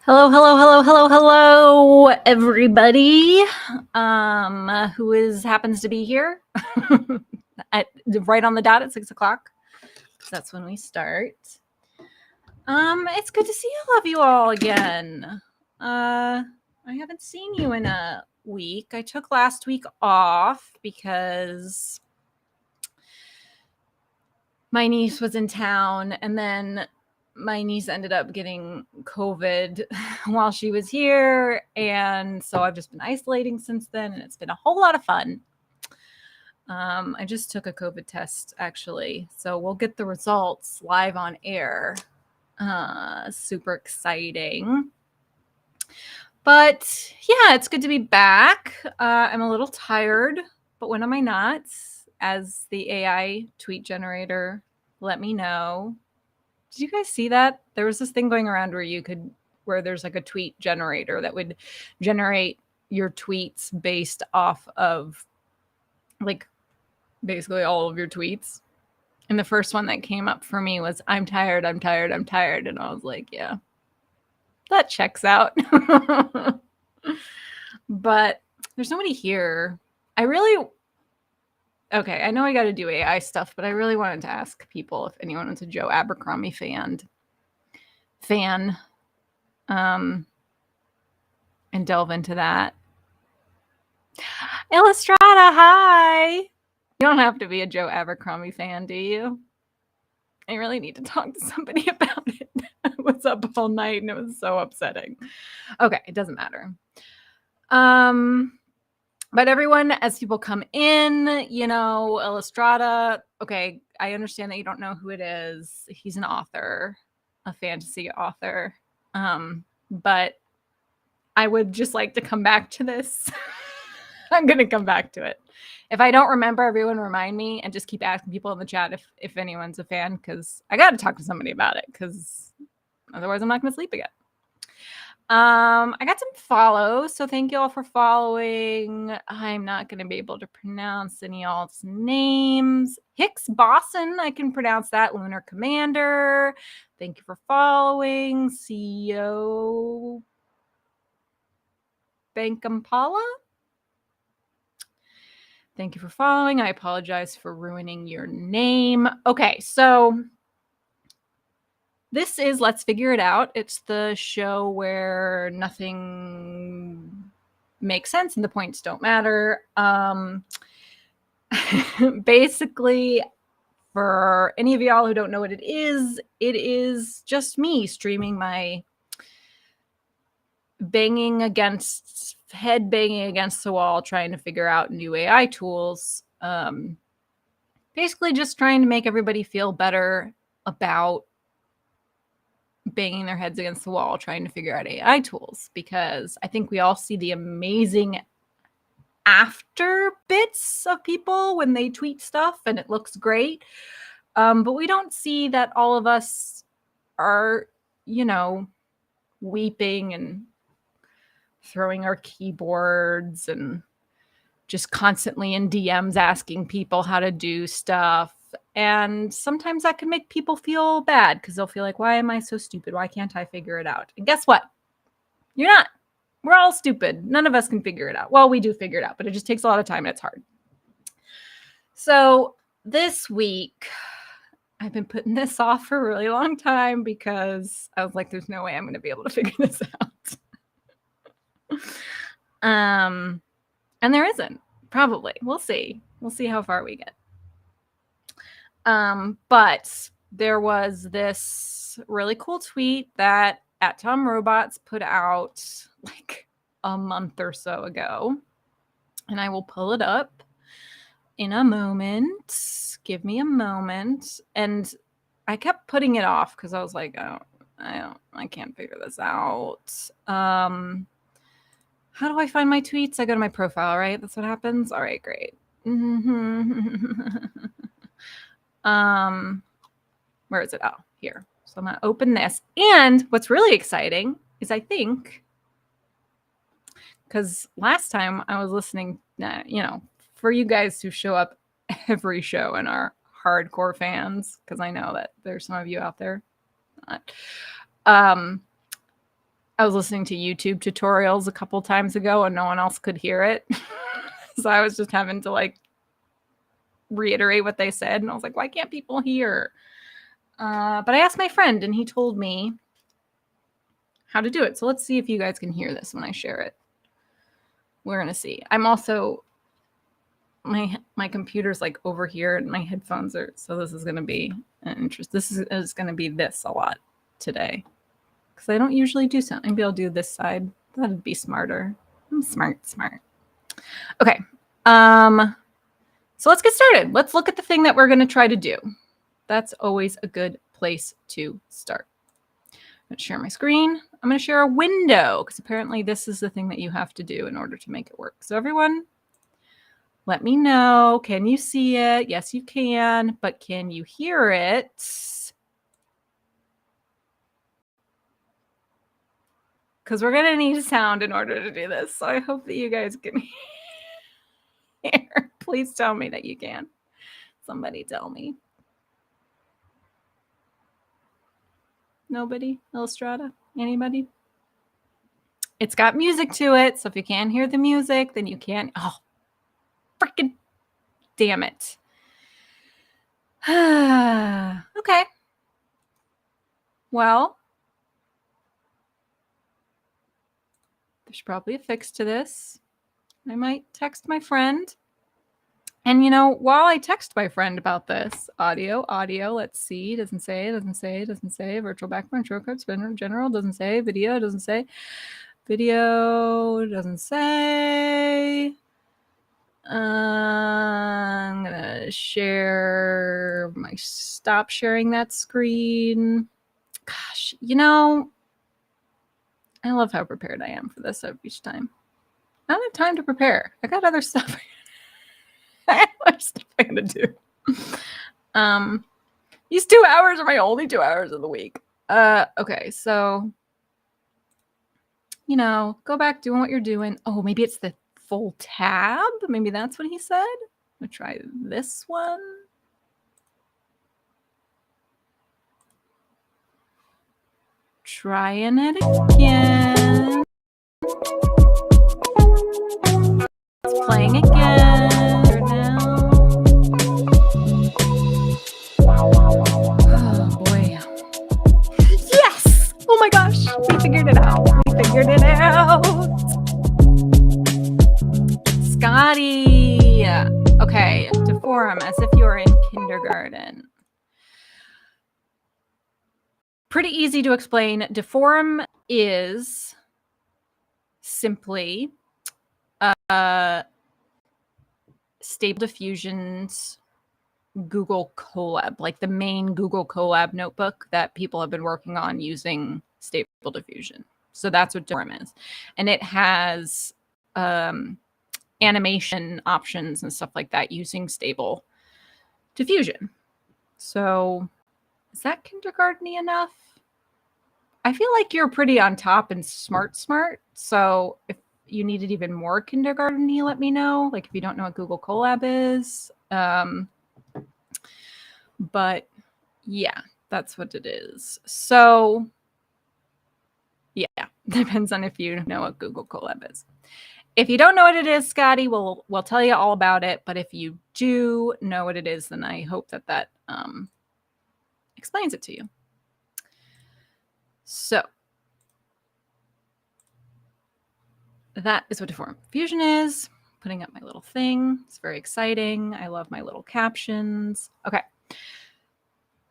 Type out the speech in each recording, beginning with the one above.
Hello, hello, hello, hello, hello, everybody. Who happens to be here at right on the dot at 6 o'clock? That's when we start. It's good to see all of you all again. I haven't seen you in a week. I took last week off because my niece was in town, and then my niece ended up getting COVID while she was here. And so I've just been isolating since then, and it's been a whole lot of fun. I just took a COVID test, actually. So we'll get the results live on air. Super exciting. But yeah, it's good to be back. I'm a little tired, but when am I not? As the AI tweet generator let me know. Did you guys see that? There was this thing going around where there's like a tweet generator that would generate your tweets based off of like basically all of your tweets. And the first one that came up for me was, I'm tired, I'm tired, I'm tired. And I was like, yeah, that checks out. But there's nobody here. I know I got to do AI stuff, but I really wanted to ask people if anyone was a Joe Abercrombie fan, and delve into that. Illustrata, hi! You don't have to be a Joe Abercrombie fan, do you? I really need to talk to somebody about it. I was up all night and it was so upsetting. Okay, it doesn't matter. But everyone, as people come in, Illustrata, okay, I understand that you don't know who it is. He's an author, a fantasy author. But I would just like to come back to this. I'm going to come back to it. If I don't remember, everyone remind me, and just keep asking people in the chat if anyone's a fan, because I got to talk to somebody about it, because otherwise I'm not going to sleep again. I got some follows, so thank you all for following. I'm not going to be able to pronounce any of y'all's names. Hicks Boston, I can pronounce that. Lunar Commander, thank you for following. CEO Bankampala, thank you for following. I apologize for ruining your name. Okay, so this is Let's Figure It Out. It's the show where nothing makes sense and the points don't matter. Basically, for any of y'all who don't know what it is just me streaming my head banging against the wall, trying to figure out new AI tools. Basically just trying to make everybody feel better about banging their heads against the wall trying to figure out AI tools, because I think we all see the amazing after bits of people when they tweet stuff and it looks great. But we don't see that all of us are, weeping and throwing our keyboards and just constantly in DMs asking people how to do stuff. And sometimes that can make people feel bad because they'll feel like, why am I so stupid? Why can't I figure it out? And guess what? You're not. We're all stupid. None of us can figure it out. Well, we do figure it out, but it just takes a lot of time and it's hard. So this week, I've been putting this off for a really long time because I was like, there's no way I'm going to be able to figure this out. And there isn't, probably. We'll see. We'll see how far we get. But there was this really cool tweet that @TomRobots put out like a month or so ago. And I will pull it up in a moment. Give me a moment. And I kept putting it off because I was like, I can't figure this out. How do I find my tweets? I go to my profile, right? That's what happens. All right, great. Where is it? Oh, here. So I'm gonna open this. And what's really exciting is I think, because last time I was listening, for you guys who show up every show and are hardcore fans, because I know that there's some of you out there. I was listening to YouTube tutorials a couple times ago and no one else could hear it. So I was just having to like reiterate what they said. And I was like, why can't people hear? But I asked my friend and he told me how to do it. So let's see if you guys can hear this when I share it. We're going to see. I'm also, my computer's like over here and my headphones are, so this is going to be an interest. This is going to be this a lot today. Because I don't usually do something. Maybe I'll do this side. That'd be smarter. I'm smart. Okay. So let's get started. Let's look at the thing that we're going to try to do. That's always a good place to start. I'm going to share my screen. I'm going to share a window because apparently this is the thing that you have to do in order to make it work. So everyone, let me know. Can you see it? Yes, you can. But can you hear it? Because we're going to need sound in order to do this. So I hope that you guys can hear. Please tell me that you can. Somebody tell me. Nobody? Illustrata? Anybody? It's got music to it. So if you can't hear the music, then you can't. Oh, freaking damn it. Okay. Well, there's probably a fix to this. I might text my friend. And, you know, while I text my friend about this, audio, let's see, doesn't say, virtual background, shortcut, spinner, general, doesn't say, video, doesn't say, I'm going to share stop sharing that screen. Gosh, you know, I love how prepared I am for this each time. I don't have time to prepare. I got other stuff. I have other stuff I'm going to do. These 2 hours are my only 2 hours of the week. Okay, so, you know, go back doing what you're doing. Oh, maybe it's the full tab. Maybe that's what he said. I'm going to try this one. Trying it again. It's playing again. Oh boy. Yes! Oh my gosh. We figured it out. Scotty. Okay. Deforum as if you were in kindergarten. Pretty easy to explain. Deforum is simply Stable Diffusion's Google Colab, like the main Google Colab notebook that people have been working on using Stable Diffusion. So that's what Deforum is. And it has animation options and stuff like that using Stable Diffusion. So is that kindergarten-y enough? I feel like you're pretty on top and smart. So if you needed even more kindergarten-y, let me know. Like if you don't know what Google Colab is. But yeah, that's what it is. So yeah, depends on if you know what Google Colab is. If you don't know what it is, Scotty, we'll tell you all about it. But if you do know what it is, then I hope that explains it to you. So that is what Deforum Fusion is. Putting up my little thing. It's very exciting. I love my little captions. Okay.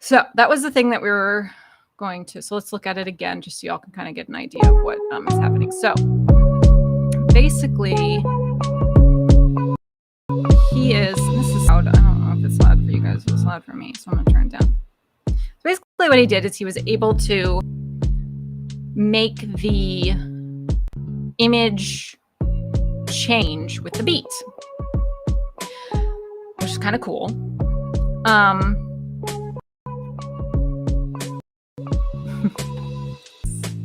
So that was the thing that we were going to. So let's look at it again, just so y'all can kind of get an idea of what is happening. So basically, he is, this is loud. I don't know if it's loud for you guys, but it's loud for me. So I'm going to turn it down. So basically what he did is he was able to make the image change with the beat, which is kind of cool.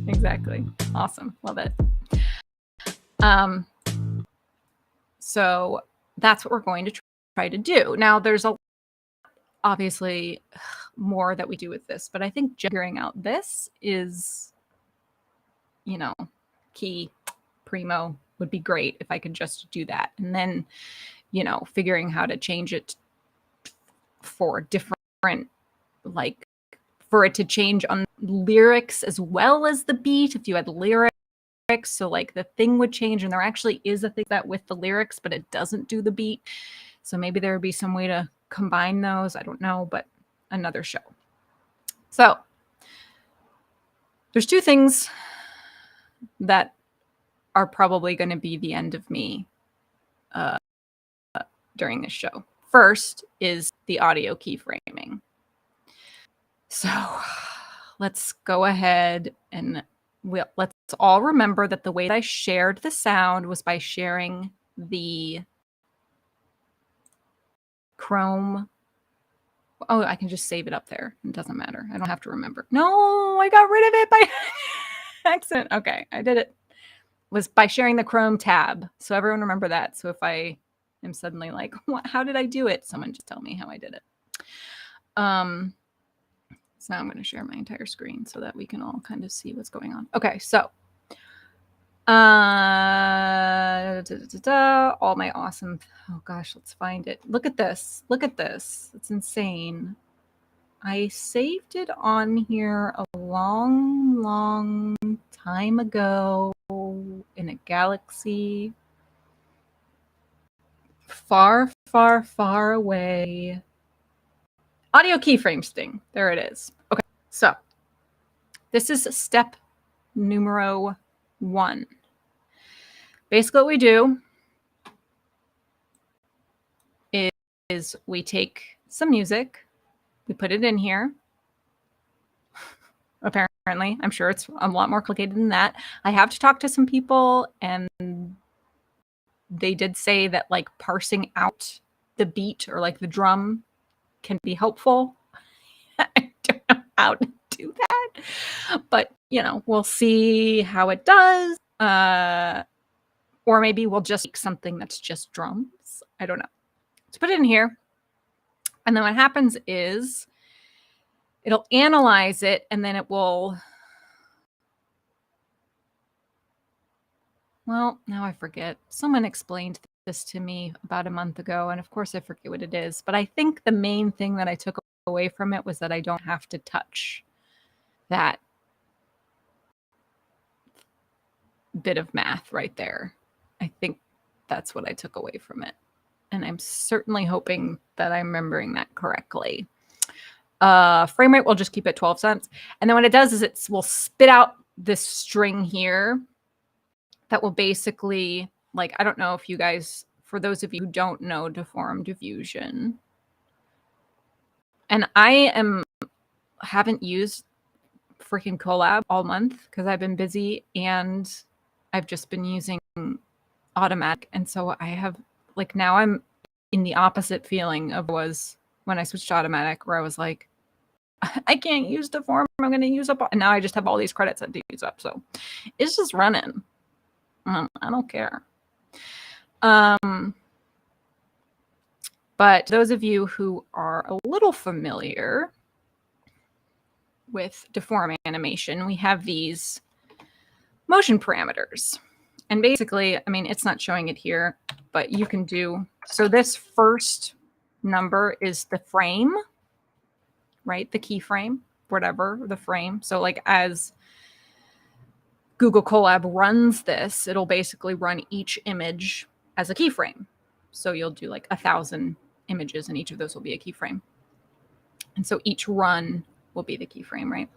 Exactly. Awesome. Love it. So that's what we're going to try to do. Now there's obviously more that we do with this, but I think figuring out this is key primo would be great if I could just do that. And then, figuring how to change it for different, like, for it to change on lyrics as well as the beat. If you had lyrics, so like the thing would change, and there actually is a thing that with the lyrics, but it doesn't do the beat. So maybe there would be some way to combine those. I don't know, but another show. So there's two things that are probably going to be the end of me during this show. First is the audio keyframing. So let's go ahead and let's all remember that the way that I shared the sound was by sharing the Chrome. Oh, I can just save it up there. It doesn't matter. I don't have to remember. No, I got rid of it by accident. Okay, I did it. It was by sharing the Chrome tab. So everyone remember that. So if I am suddenly like, how did I do it? Someone just tell me how I did it. So now I'm going to share my entire screen so that we can all kind of see what's going on. Okay, so all my awesome, oh gosh, let's find it. Look at this. Look at this. It's insane. I saved it on here a long, long time ago in a galaxy far, far, far away. Audio keyframe sting. There it is. Okay, so this is step numero 1. Basically what we do is we take some music, we put it in here. Apparently, I'm sure it's a lot more complicated than that. I have to talk to some people, and they did say that like parsing out the beat or like the drum can be helpful. I don't know how to do that, but we'll see how it does. Or maybe we'll just make something that's just drums. I don't know. Let's put it in here. And then what happens is it'll analyze it, and then it will, well, now I forget. Someone explained this to me about a month ago, and of course I forget what it is. But I think the main thing that I took away from it was that I don't have to touch that bit of math right there. I think that's what I took away from it. And I'm certainly hoping that I'm remembering that correctly. Frame rate, we'll just keep it 12 cents. And then what it does is it will spit out this string here that will basically, like, I don't know if you guys, for those of you who don't know deform diffusion, and I haven't used freaking Collab all month because I've been busy and I've just been using automatic. And so I have, like, now I'm in the opposite feeling of was when I switched to automatic, where I was like, I can't use deform. I'm going to use up. And now I just have all these credits to use up. So it's just running. I don't care. But those of you who are a little familiar with deform animation, we have these motion parameters. And basically, I mean, it's not showing it here, but you can do, so this first number is the frame, right? The keyframe, whatever, the frame. So like as Google Colab runs this, it'll basically run each image as a keyframe. So you'll do like 1,000 images and each of those will be a keyframe. And so each run will be the keyframe, right?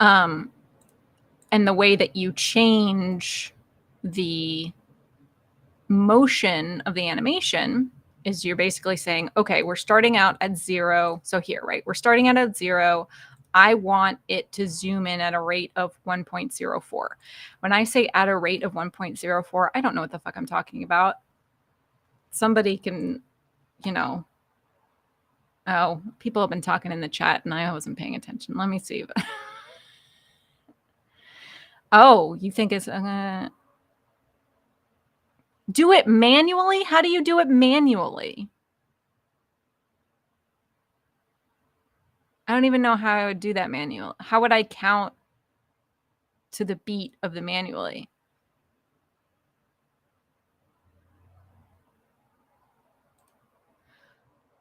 And the way that you change the motion of the animation is you're basically saying, okay, we're starting out at 0. So here, right? We're starting out at 0. I want it to zoom in at a rate of 1.04. When I say at a rate of 1.04, I don't know what the fuck I'm talking about. Somebody can, oh, people have been talking in the chat and I wasn't paying attention. Let me see. Oh, you think it's do it manually? How do you do it manually? I don't even know how I would do that manual. How would I count to the beat of the manually.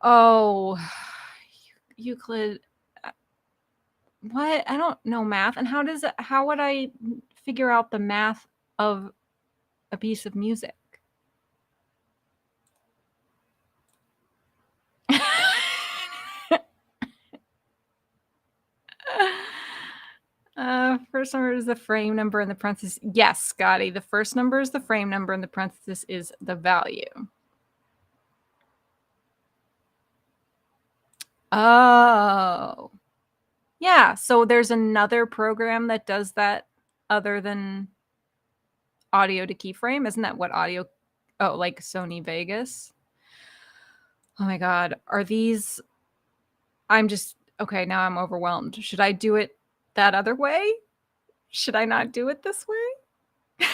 Oh, Euclid. What? I don't know math. And how would I figure out the math of a piece of music? First number is the frame number in the parentheses. Yes, Scotty. The first number is the frame number and the parenthesis is the value. Oh. Yeah, so there's another program that does that other than audio to keyframe. Isn't that what audio? Oh, like Sony Vegas. Oh my God. Are these? I'm just, okay, now I'm overwhelmed. Should I do it that other way? Should I not do it this way?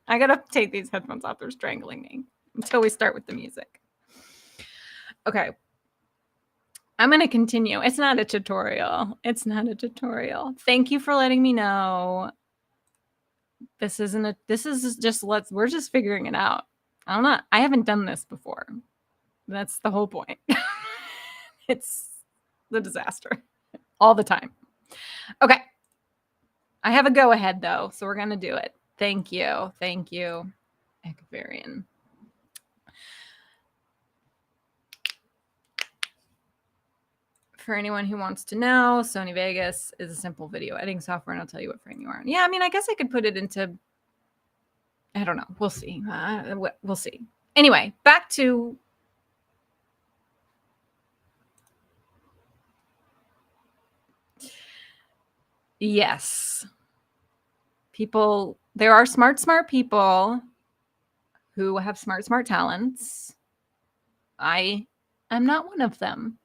I gotta take these headphones off. They're strangling me until we start with the music. Okay. I'm going to continue. It's not a tutorial. It's not a tutorial. Thank you for letting me know. This is just, we're just figuring it out. I haven't done this before. That's the whole point. It's the disaster all the time. Okay. I have a go ahead though, so we're going to do it. Thank you. Thank you, Ekvarian. For anyone who wants to know, Sony Vegas is a simple video editing software, and I'll tell you what frame you are on. Yeah, I mean, I guess I could put it into, I don't know. We'll see. We'll see. Anyway, back to yes. People, there are smart people who have smart talents. I am not one of them.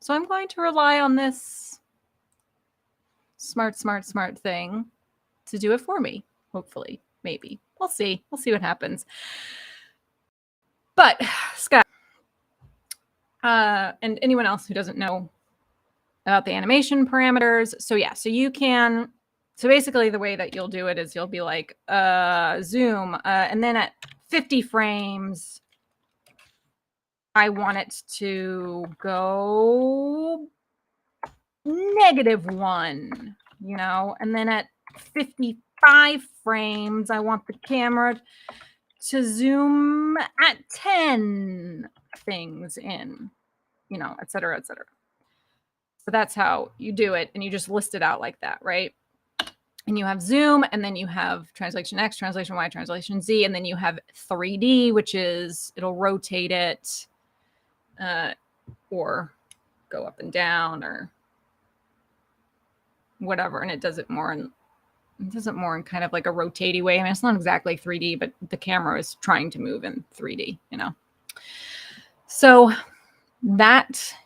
So I'm going to rely on this smart thing to do it for me. Hopefully, maybe. We'll see. We'll see what happens. But Scott, and anyone else who doesn't know about the animation parameters. So yeah, so basically the way that you'll do it is you'll be like, zoom, and then at 50 frames, I want it to go -1, you know, and then at 55 frames, I want the camera to zoom at 10 things in, you know, et cetera, et cetera. So that's how you do it. And you just list it out like that, right? And you have zoom, and then you have translation X, translation Y, translation Z, and then you have 3D, which is it'll rotate it or go up and down or whatever. And it does it more in kind of like a rotatey way. I mean, it's not exactly 3D, but the camera is trying to move in 3D, you know? So that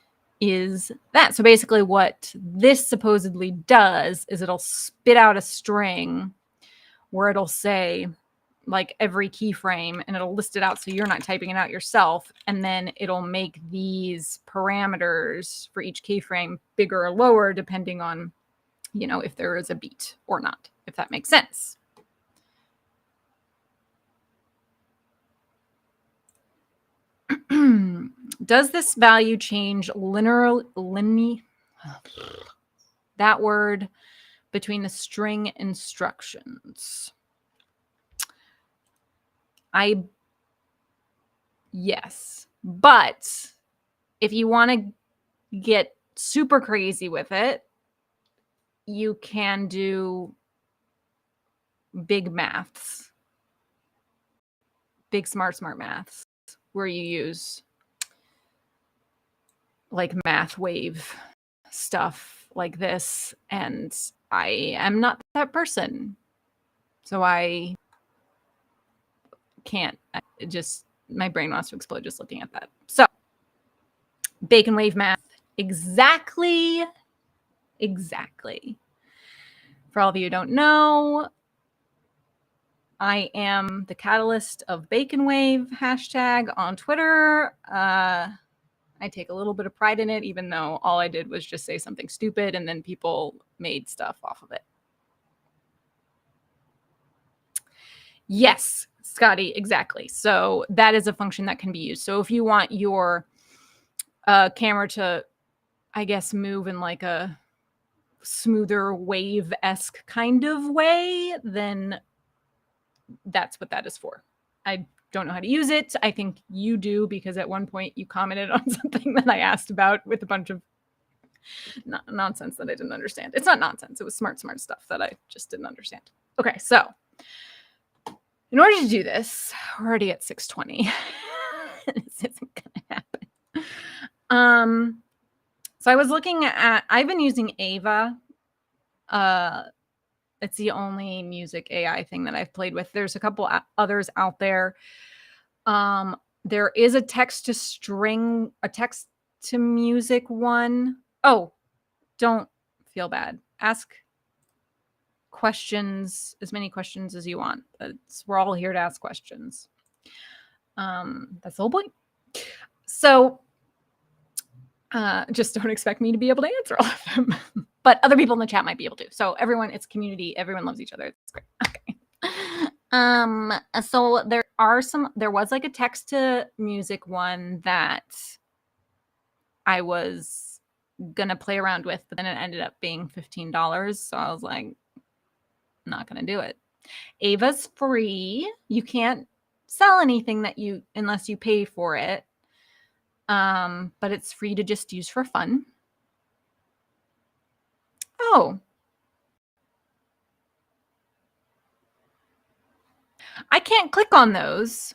is that. So basically what this supposedly does is it'll spit out a string where it'll say like every keyframe, and it'll list it out so you're not typing it out yourself. And then it'll make these parameters for each keyframe bigger or lower depending on, you know, if there is a beat or not, if that makes sense. Does this value change linearly? That word between the string instructions. Yes, but if you want to get super crazy with it, you can do big maths, big smart maths, where you use like math wave stuff like this. And I am not that person. So I can't, my brain wants to explode just looking at that. So bacon wave math, exactly. For all of you who don't know, I am the catalyst of Bacon Wave hashtag on Twitter. I take a little bit of pride in it, even though all I did was just say something stupid and then people made stuff off of it. Yes, Scotty, exactly. So that is a function that can be used. So if you want your camera to, I guess, move in like a smoother wave-esque kind of way, then that's what that is for. I don't know how to use it. I think you do, because at one point you commented on something that I asked about with a bunch of nonsense that I didn't understand. It's not nonsense. It was smart stuff that I just didn't understand. Okay, so in order to do this, we're already at 6:20. This isn't gonna happen. So I was looking at, I've been using Ava. It's the only music AI thing that I've played with. There's a couple others out there. There is a text to music one. Oh, don't feel bad. Ask questions, as many questions as you want. We're all here to ask questions. That's the whole point. So just don't expect me to be able to answer all of them. But other people in the chat might be able to. So everyone, it's community. Everyone loves each other. It's great. Okay. So there was like a text to music one that I was gonna play around with, but then it ended up being $15. So I was like, not gonna do it. Ava's free. You can't sell anything unless you pay for it. But it's free to just use for fun. Oh. I can't click on those.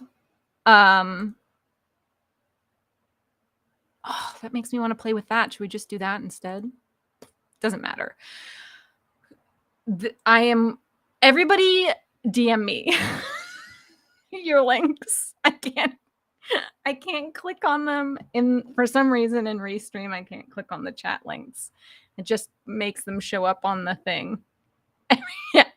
Oh, that makes me want to play with that. Should we just do that instead? Doesn't matter. Everybody DM me your links. I can't click on them for some reason in Restream. I can't click on the chat links. It just makes them show up on the thing. Yeah.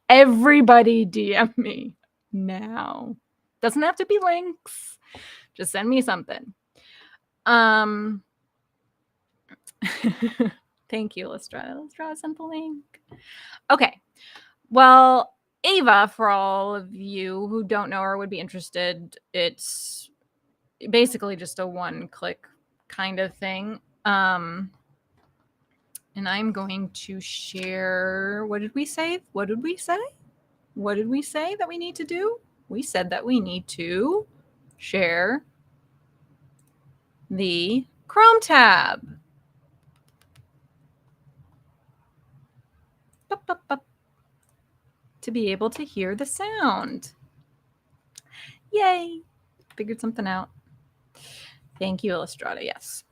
Everybody DM me now. Doesn't have to be links. Just send me something. Thank you, Lestrada. Lestrada sent the link. Okay. Well, Ava, for all of you who don't know or would be interested, it's basically just a one-click kind of thing. And I'm going to share. What did we say? What did we say that we need to do? We said that we need to share the Chrome tab. To be able to hear the sound. Yay! Figured something out. Thank you, Illustrata. Yes.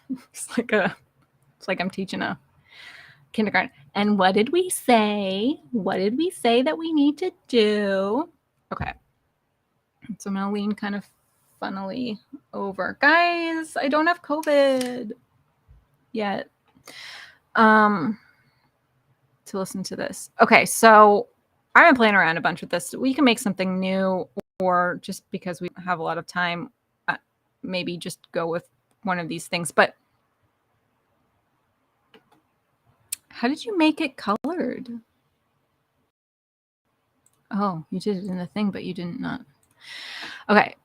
It's like I'm teaching a kindergarten. And what did we say? What did we say that we need to do? Okay. So I'm going to lean kind of funnily over. Guys, I don't have COVID yet. To listen to this. Okay, so I've been playing around a bunch with this. We can make something new, or just because we have a lot of time, maybe just go with one of these things. But how did you make it colored? Oh, you did it in the thing, but you didn't not. Okay.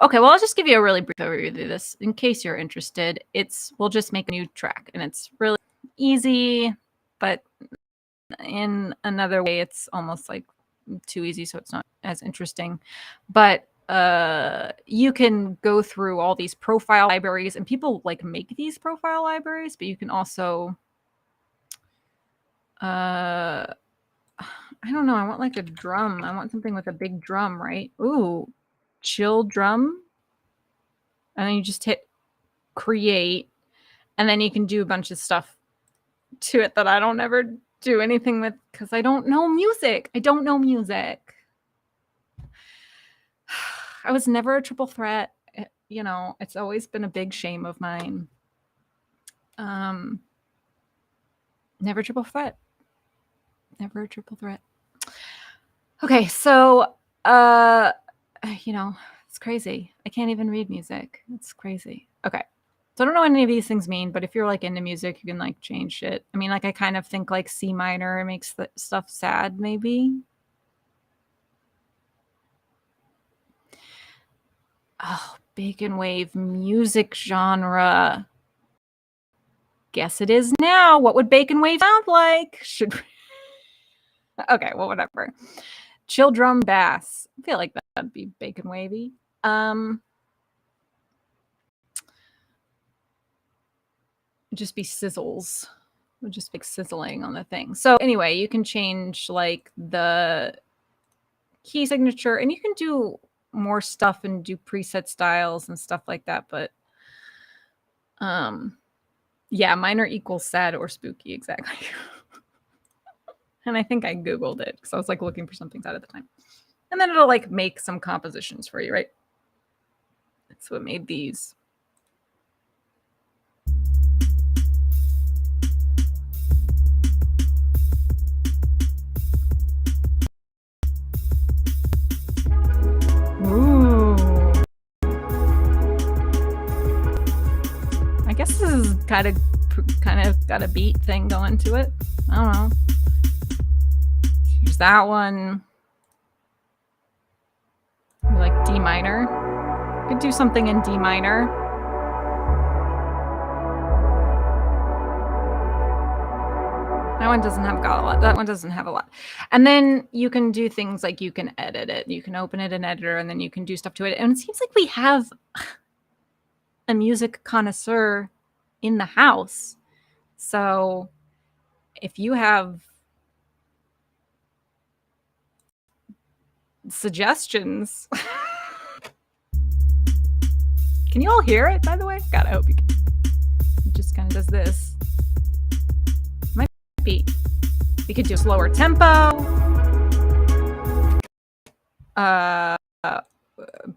Okay, well, I'll just give you a really brief overview of this in case you're interested. We'll just make a new track, and it's really easy, but in another way, it's almost like too easy, so it's not as interesting. But you can go through all these profile libraries, and people like make these profile libraries, but you can also I don't know. I want like a drum. I want something with a big drum, right? Ooh, chill drum. And then you just hit create, and then you can do a bunch of stuff to it that I don't ever do anything with because I don't know music. I don't know music. I was never a triple threat. It's always been a big shame of mine. Never triple threat. Never a triple threat. Okay, so it's crazy. I can't even read music. It's crazy. Okay. So I don't know what any of these things mean, but if you're like into music, you can like change it. I mean, like I kind of think like C minor makes the stuff sad, maybe. Oh, bacon wave music genre. Guess it is now. What would bacon wave sound like? Should okay, well, whatever. Chill drum bass. I feel like that'd be bacon wavy. Just be sizzles. Would just be sizzling on the thing. So anyway, you can change like the key signature, and you can do more stuff and do preset styles and stuff like that. But yeah, minor equals sad or spooky, exactly. And I think I Googled it because I was like looking for something sad at the time. And then it'll like make some compositions for you, right? That's what made these. Ooh. I guess this is kind of got a beat thing going to it. I don't know. Here's that one. Like D minor. Could do something in D minor. That one doesn't have got a lot. That one doesn't have a lot. And then you can do things like you can edit it. You can open it in editor and then you can do stuff to it. And it seems like we have a music connoisseur in the house. So if you have suggestions, can you all hear it, by the way? God, I hope you can. It just kind of does this. Might be. We could do slower tempo.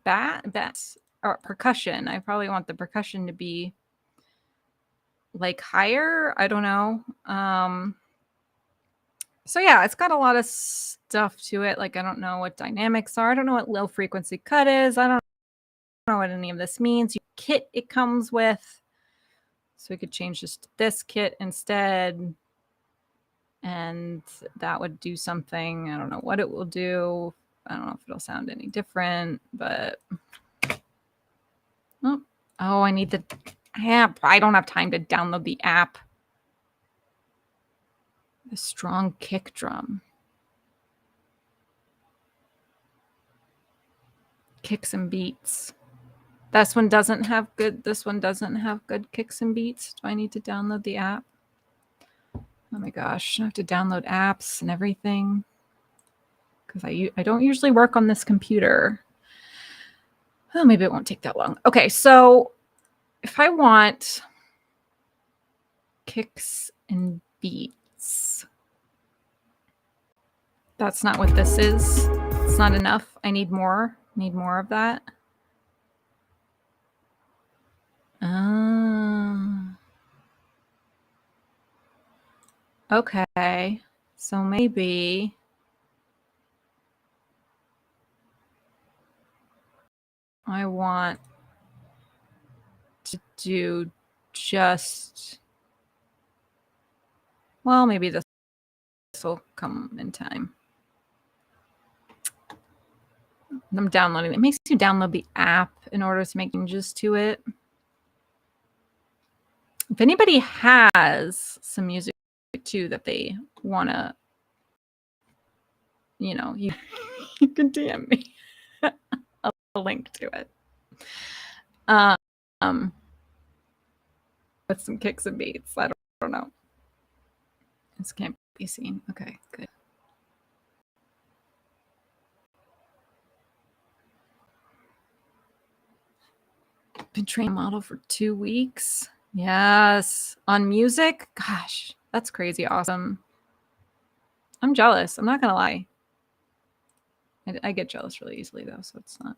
Bass or percussion. I probably want the percussion to be like higher. I don't know. So yeah, it's got a lot of stuff to it. Like I don't know what dynamics are. I don't know what low frequency cut is. I don't know what any of this means. Kit it comes with. So we could change this to this kit instead. And that would do something. I don't know what it will do. I don't know if it'll sound any different, but oh, I need the app. I don't have time to download the app. The strong kick drum. Kicks and beats. This one doesn't have good kicks and beats. Do I need to download the app? Oh my gosh, I have to download apps and everything because I don't usually work on this computer. Oh, maybe it won't take that long. Okay, so if I want kicks and beats, that's not what this is. It's not enough. I need more. Need more of that. Okay, so maybe I want to do just, well, maybe this will come in time. I'm downloading it. It makes you download the app in order to make changes to it. If anybody has some music too that they want to, you know, you can DM me a link to it. With some kicks and beats. I don't know. This can't be seen. Okay, good. Been training model for 2 weeks. Yes. On music? Gosh, that's crazy awesome. I'm jealous. I'm not going to lie. I get jealous really easily, though, so it's not,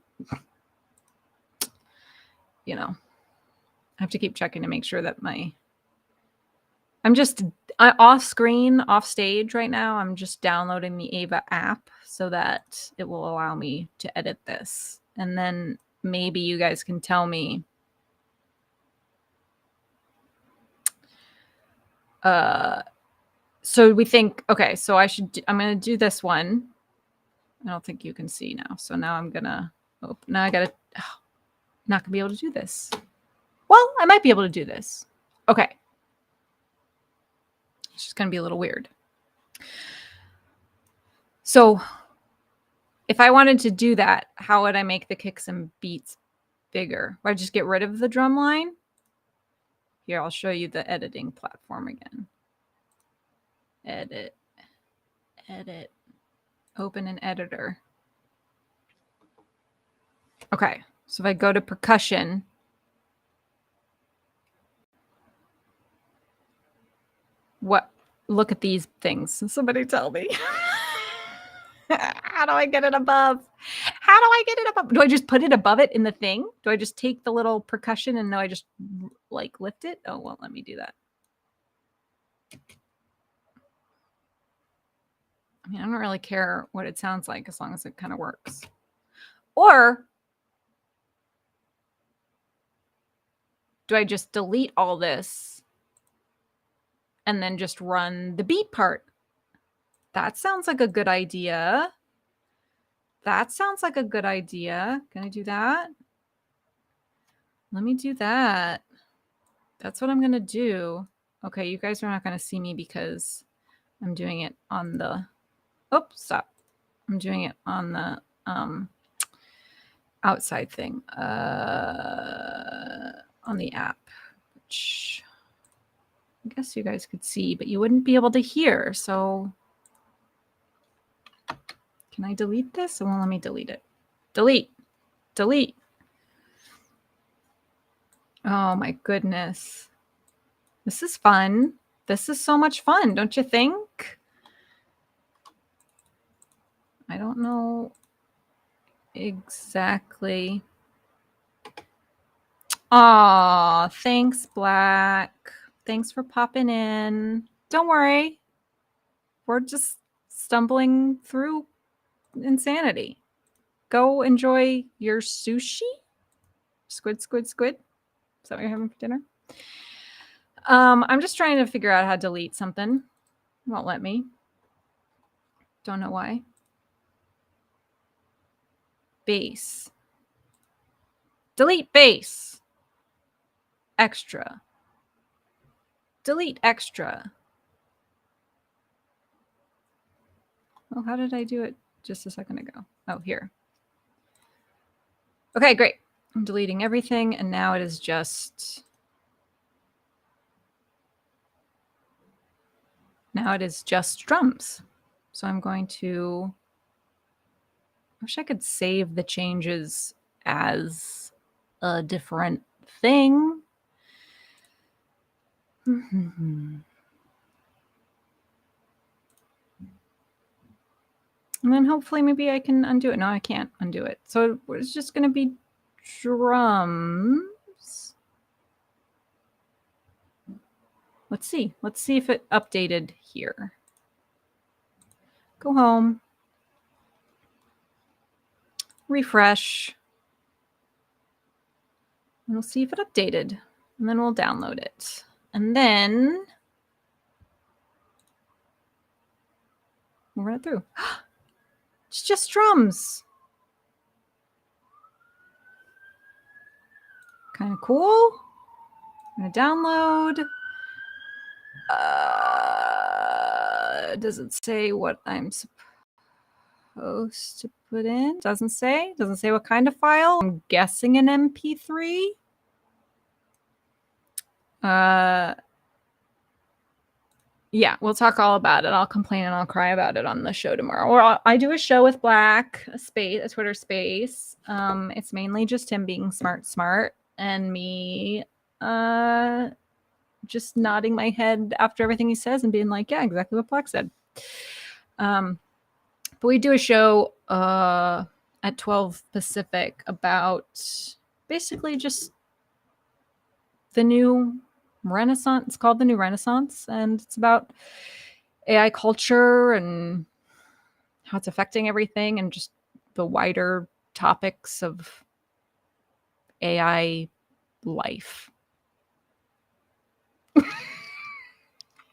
you know, I have to keep checking to make sure that I'm just off screen, off stage right now. I'm just downloading the Ava app so that it will allow me to edit this. And then maybe you guys can tell me So we think, okay, so I'm going to do this one. I don't think you can see now. So now I'm going to, now I got to, not going to be able to do this. Well, I might be able to do this. Okay. It's just going to be a little weird. So if I wanted to do that, how would I make the kicks and beats bigger? Would I just get rid of the drum line? Here, I'll show you the editing platform again. Edit, open an editor. Okay, so if I go to percussion, look at these things. Somebody tell me. How do I get it above? How do I get it above? Do I just put it above it in the thing? Do I just take the little percussion and I just like lift it? Oh, well, let me do that. I mean, I don't really care what it sounds like as long as it kind of works. Or do I just delete all this and then just run the beat part? That sounds like a good idea. That sounds like a good idea. Can I do that? Let me do that. That's what I'm going to do. Okay, you guys are not going to see me because I'm doing it on the... Oops, stop. I'm doing it on the outside thing. On the app, which I guess you guys could see, but you wouldn't be able to hear. So can I delete this? It won't let me delete it. Delete. Delete. Oh my goodness. This is fun. This is so much fun, don't you think? I don't know exactly. Aw, thanks, Black. Thanks for popping in. Don't worry. We're just stumbling through insanity. Go enjoy your sushi. Squid, squid, squid. Is that what you're having for dinner? I'm just trying to figure out how to delete something. It won't let me. Don't know why. Bass. Delete bass. Extra. Delete extra. Oh, how did I do it just a second ago? Oh, here. Okay, great. I'm deleting everything, and now it is just... Now it is just drums. So I'm going to... I wish I could save the changes as a different thing. And then hopefully maybe I can undo it. No, I can't undo it. So it's just going to be drums. Let's see. Let's see if it updated here. Go home. Refresh. And we'll see if it updated. And then we'll download it. And then we'll run it through. It's just drums. Kind of cool. I'm going to download. Does it say what I'm supposed to put in? Doesn't say. Doesn't say what kind of file. I'm guessing an MP3. Yeah, we'll talk all about it. I'll complain and I'll cry about it on the show tomorrow. Or I do a show with Black, a Twitter space. It's mainly just him being smart, and me just nodding my head after everything he says and being like, yeah, exactly what Black said. But we do a show at 12 Pacific about basically just the new Renaissance. It's called The New Renaissance, and it's about AI culture and how it's affecting everything and just the wider topics of AI life.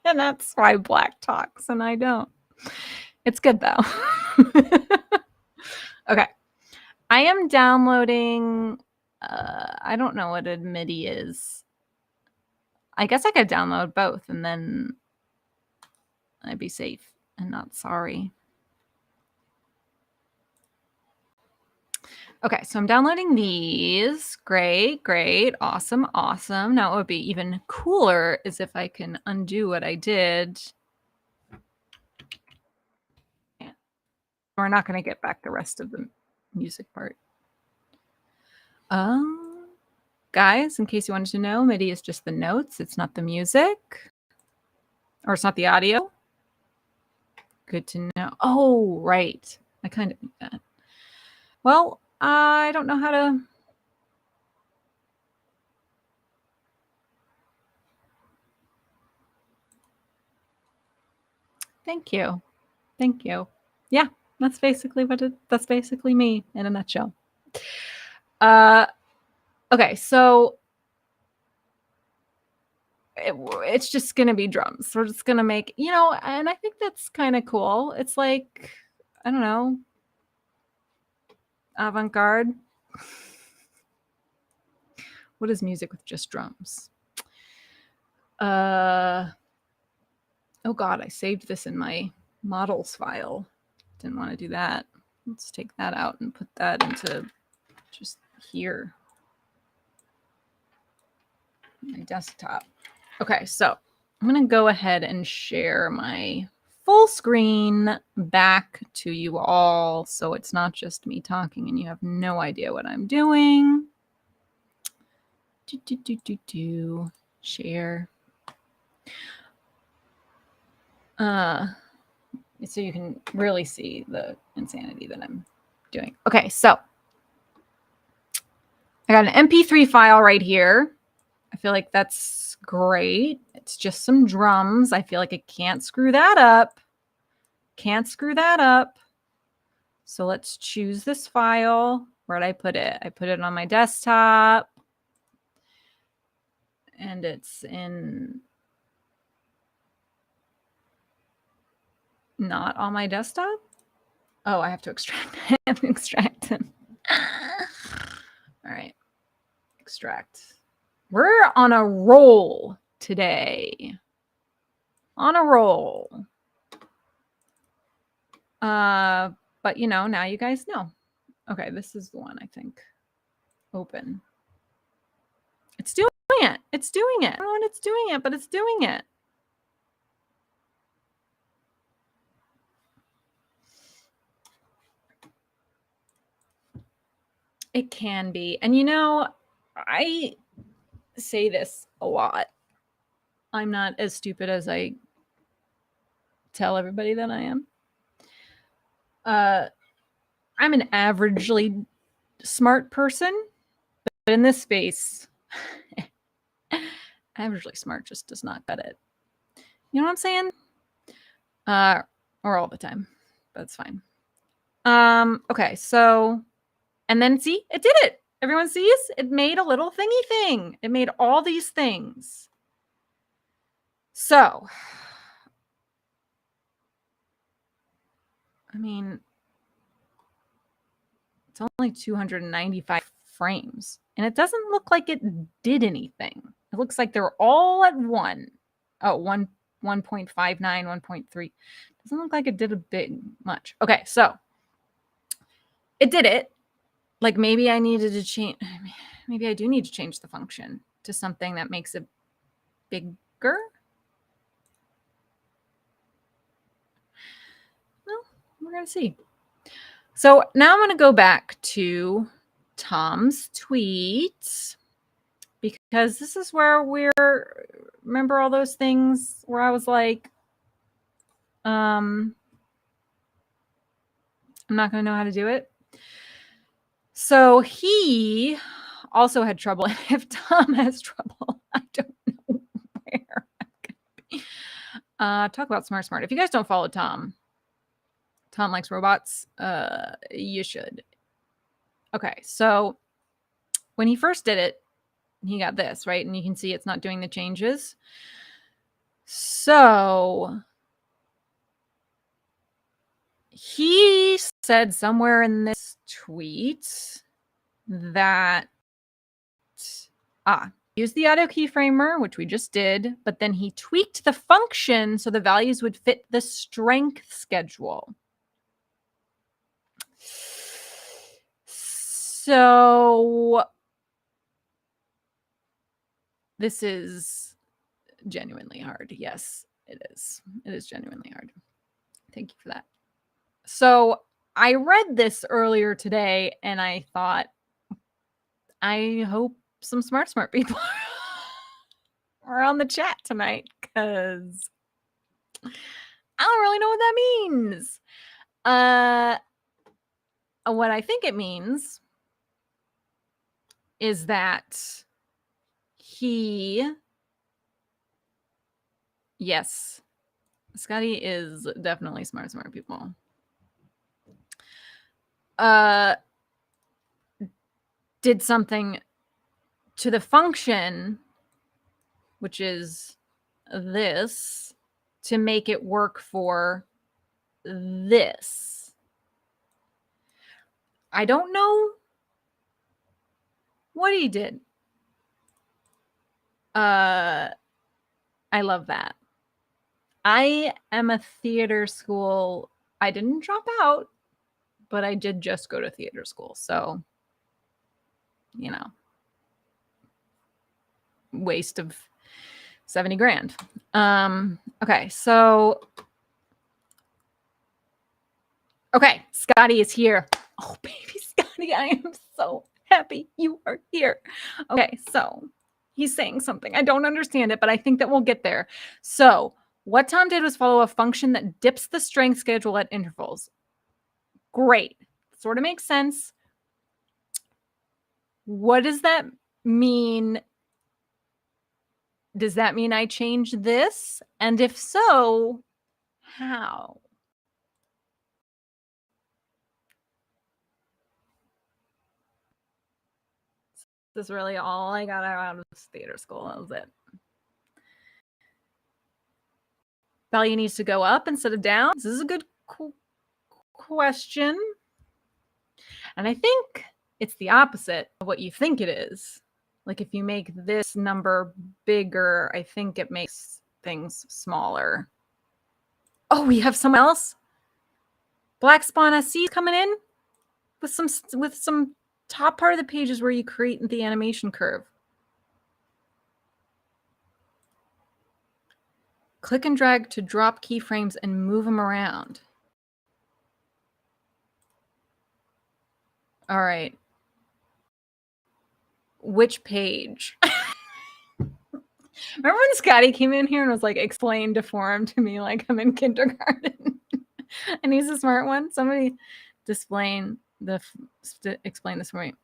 And And that's why Black talks and I don't. It's good though. Okay. I am downloading, I don't know what a MIDI is. I guess I could download both and then I'd be safe and not sorry. Okay, so I'm downloading these. Great, great, awesome, awesome. Now what would be even cooler is if I can undo what I did. Yeah. We're not going to get back the rest of the music part. Guys, in case you wanted to know, MIDI is just the notes. It's not the music. Or it's not the audio. Good to know. Oh, right. I kind of knew that. Well, I don't know how to... Thank you. Thank you. Yeah, that's basically that's basically me in a nutshell. Okay, so it's just going to be drums. We're just going to make, and I think that's kind of cool. It's like, I don't know, avant-garde. What is music with just drums? Oh God, I saved this in my models file. Didn't want to do that. Let's take that out and put that into just here. My desktop. Okay, so I'm going to go ahead and share my full screen back to you all so it's not just me talking and you have no idea what I'm doing. Share. So you can really see the insanity that I'm doing. Okay, so I got an MP3 file right here. I feel like that's great. It's just some drums. I feel like I can't screw that up. Can't screw that up. So let's choose this file. Where'd I put it? I put it on my desktop. And it's in... not on my desktop? Oh, I have to extract. I have to extract them. All right. Extract. We're on a roll today. On a roll. But now you guys know. Okay, this is the one, I think. Open. It's doing it. It's doing it. I don't know when it's doing it, but it's doing it. It can be. And I say this a lot. I'm not as stupid as I tell everybody that I am. I'm an averagely smart person, but in this space, averagely smart just does not cut it. You know what I'm saying? Or all the time. That's fine. Okay, so, and then see, it did it. Everyone sees? It made a little thingy thing. It made all these things. So, I mean, it's only 295 frames. And it doesn't look like it did anything. It looks like they're all at 1. Oh, 1.59, 1.3. Doesn't look like it did a big much. Okay, so it did it. Like maybe I needed to change. Maybe I do need to change the function to something that makes it bigger. Well, we're going to see. So now I'm going to go back to Tom's tweet because this is where remember all those things where I was like, I'm not going to know how to do it. So he also had trouble. And if Tom has trouble, I don't know where I'm going to be. Talk about smart. If you guys don't follow Tom likes robots, you should. Okay, so when he first did it, he got this, right? And you can see it's not doing the changes. So he said somewhere in this tweet that use the auto keyframer, which we just did, but then he tweaked the function so the values would fit the strength schedule. So this is genuinely hard. Yes, it is. It is genuinely hard. Thank you for that. So I read this earlier today and I thought, I hope some smart people are on the chat tonight because I don't really know what that means. What I think it means is that yes, Scotty is definitely smart people. Did something to the function, which is this, to make it work for this. I don't know what he did. I love that. I am a theater school. I didn't drop out, but I did just go to theater school. So, you know, waste of 70 grand. Okay, so okay, Scotty is here. Oh, baby Scotty, I am so happy you are here. Okay, so he's saying something. I don't understand it, but I think that we'll get there. So what Tom did was follow a function that dips the strength schedule at intervals. Great. Sort of makes sense. What does that mean? Does that mean I change this? And if so, how? This is really all I got out of theater school. That was it. Value needs to go up instead of down. This is a good question. And I think it's the opposite of what you think it is. Like if you make this number bigger, I think it makes things smaller. Oh, we have someone else. Black Spawn SC coming in with some top part of the pages where you create the animation curve. Click and drag to drop keyframes and move them around. All right. Which page? Remember when Scotty came in here and was like, explain deform to me like I'm in kindergarten? And he's a smart one. Somebody explain this for me.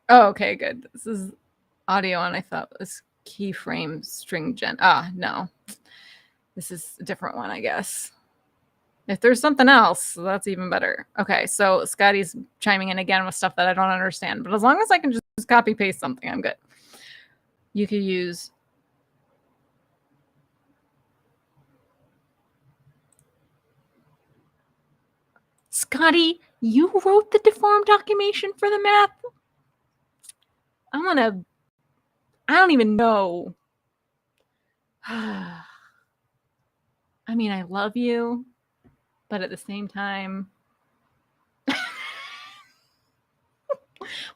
Oh, okay, good. This is audio, and I thought it was keyframe string gen. No. This is a different one, I guess. If there's something else, that's even better. Okay, so Scotty's chiming in again with stuff that I don't understand. But as long as I can just copy paste something, I'm good. You could use Scotty, you wrote the deform documentation for the math? I don't even know. I mean, I love you, but at the same time,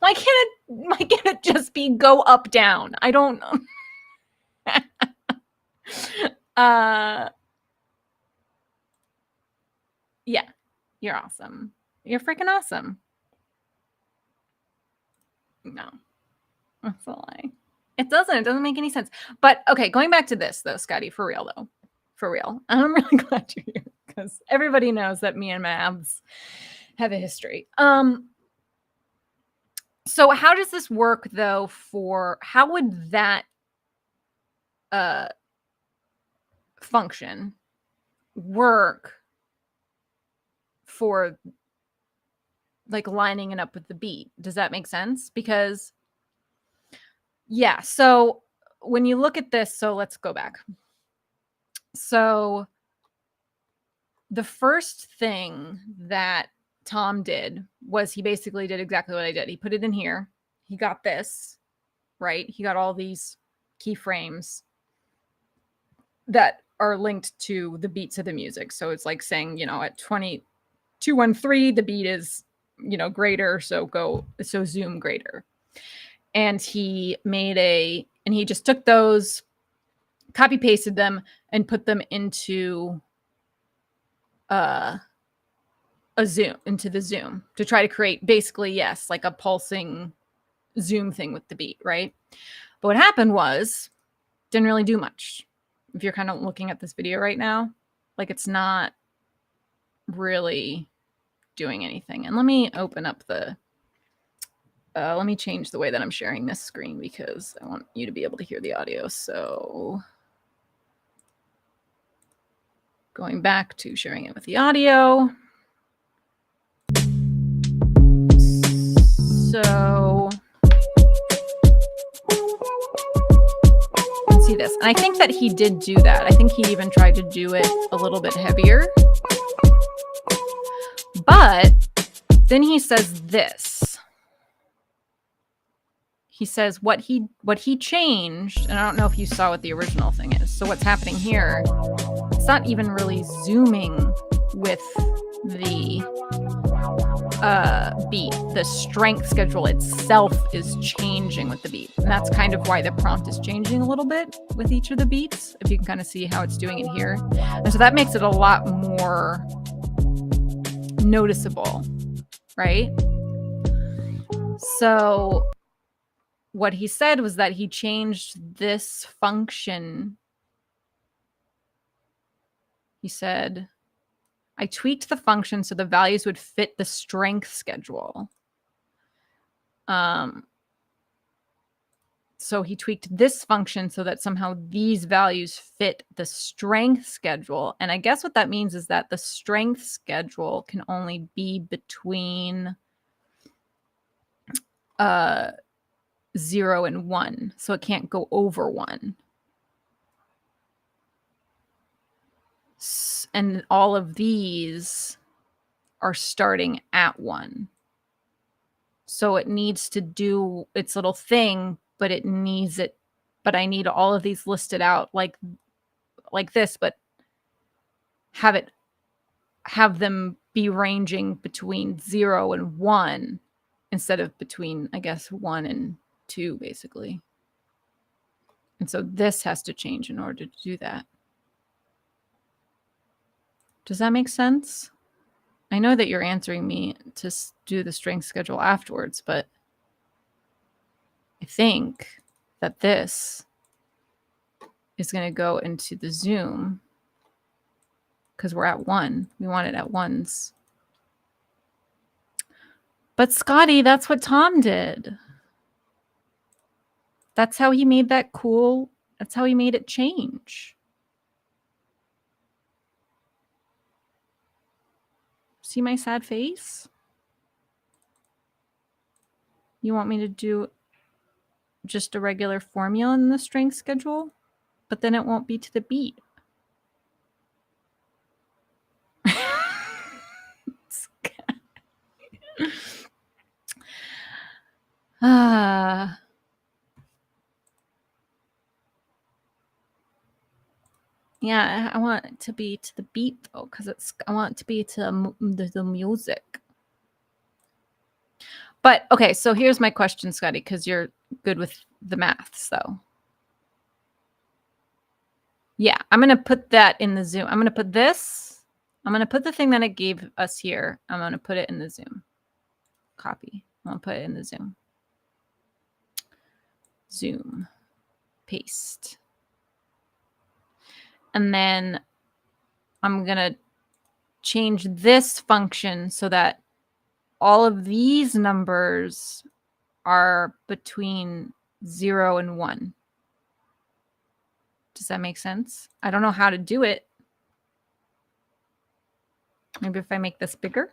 why can't it just be go up, down? I don't know. Yeah, you're awesome. You're freaking awesome. No, that's a lie. It doesn't make any sense. But okay, going back to this though, Scotty, for real though. For real. I'm really glad you're here because everybody knows that me and maths have a history. So how does this work though how would that function work for like lining it up with the beat? Does that make sense? Because Yeah, so when you look at this, so let's go back. So the first thing that Tom did was he basically did exactly what I did. He put it in here. He got this, right? He got all these keyframes that are linked to the beats of the music. So it's like saying, you know, at 2213, the beat is, you know, greater. So zoom greater. And he just took those, copy pasted them, and put them into into the zoom to try to create basically, yes, like a pulsing zoom thing with the beat, right? But what happened was, didn't really do much. If you're kind of looking at this video right now, like it's not really doing anything. And let me open up the, let me change the way that I'm sharing this screen because I want you to be able to hear the audio. So going back to sharing it with the audio. So see this. And I think that he did do that. I think he even tried to do it a little bit heavier. But then he says this. He says what he changed, and I don't know if you saw what the original thing is. So what's happening here, it's not even really zooming with the beat. The strength schedule itself is changing with the beat. And that's kind of why the prompt is changing a little bit with each of the beats, if you can kind of see how it's doing it here. And so that makes it a lot more noticeable, right? So what he said was that he changed this function. He said, I tweaked the function so the values would fit the strength schedule. So he tweaked this function so that somehow these values fit the strength schedule. And I guess what that means is that the strength schedule can only be between 0 and 1. So it can't go over 1. And all of these are starting at 1. So it needs to do its little thing, but it needs it. But I need all of these listed out like this, but have them be ranging between 0 and 1 instead of between, I guess, 1 and 2, basically. And so this has to change in order to do that. Does that make sense? I know that you're answering me to do the strength schedule afterwards, but I think that this is going to go into the zoom because we're at 1. We want it at 1s. But Scotty, that's what Tom did. That's how he made that cool. That's how he made it change. See my sad face? You want me to do just a regular formula in the strength schedule? But then it won't be to the beat. Yeah, I want it to be to the beat though, because I want it to be to the music. But okay, so here's my question, Scotty, because you're good with the maths, though. Yeah, I'm gonna put that in the zoom. I'm gonna put this. I'm gonna put the thing that it gave us here. I'm gonna put it in the zoom. Copy. I'm gonna put it in the zoom. Zoom. Paste. And then I'm gonna change this function so that all of these numbers are between 0 and 1. Does that make sense? I don't know how to do it. Maybe if I make this bigger.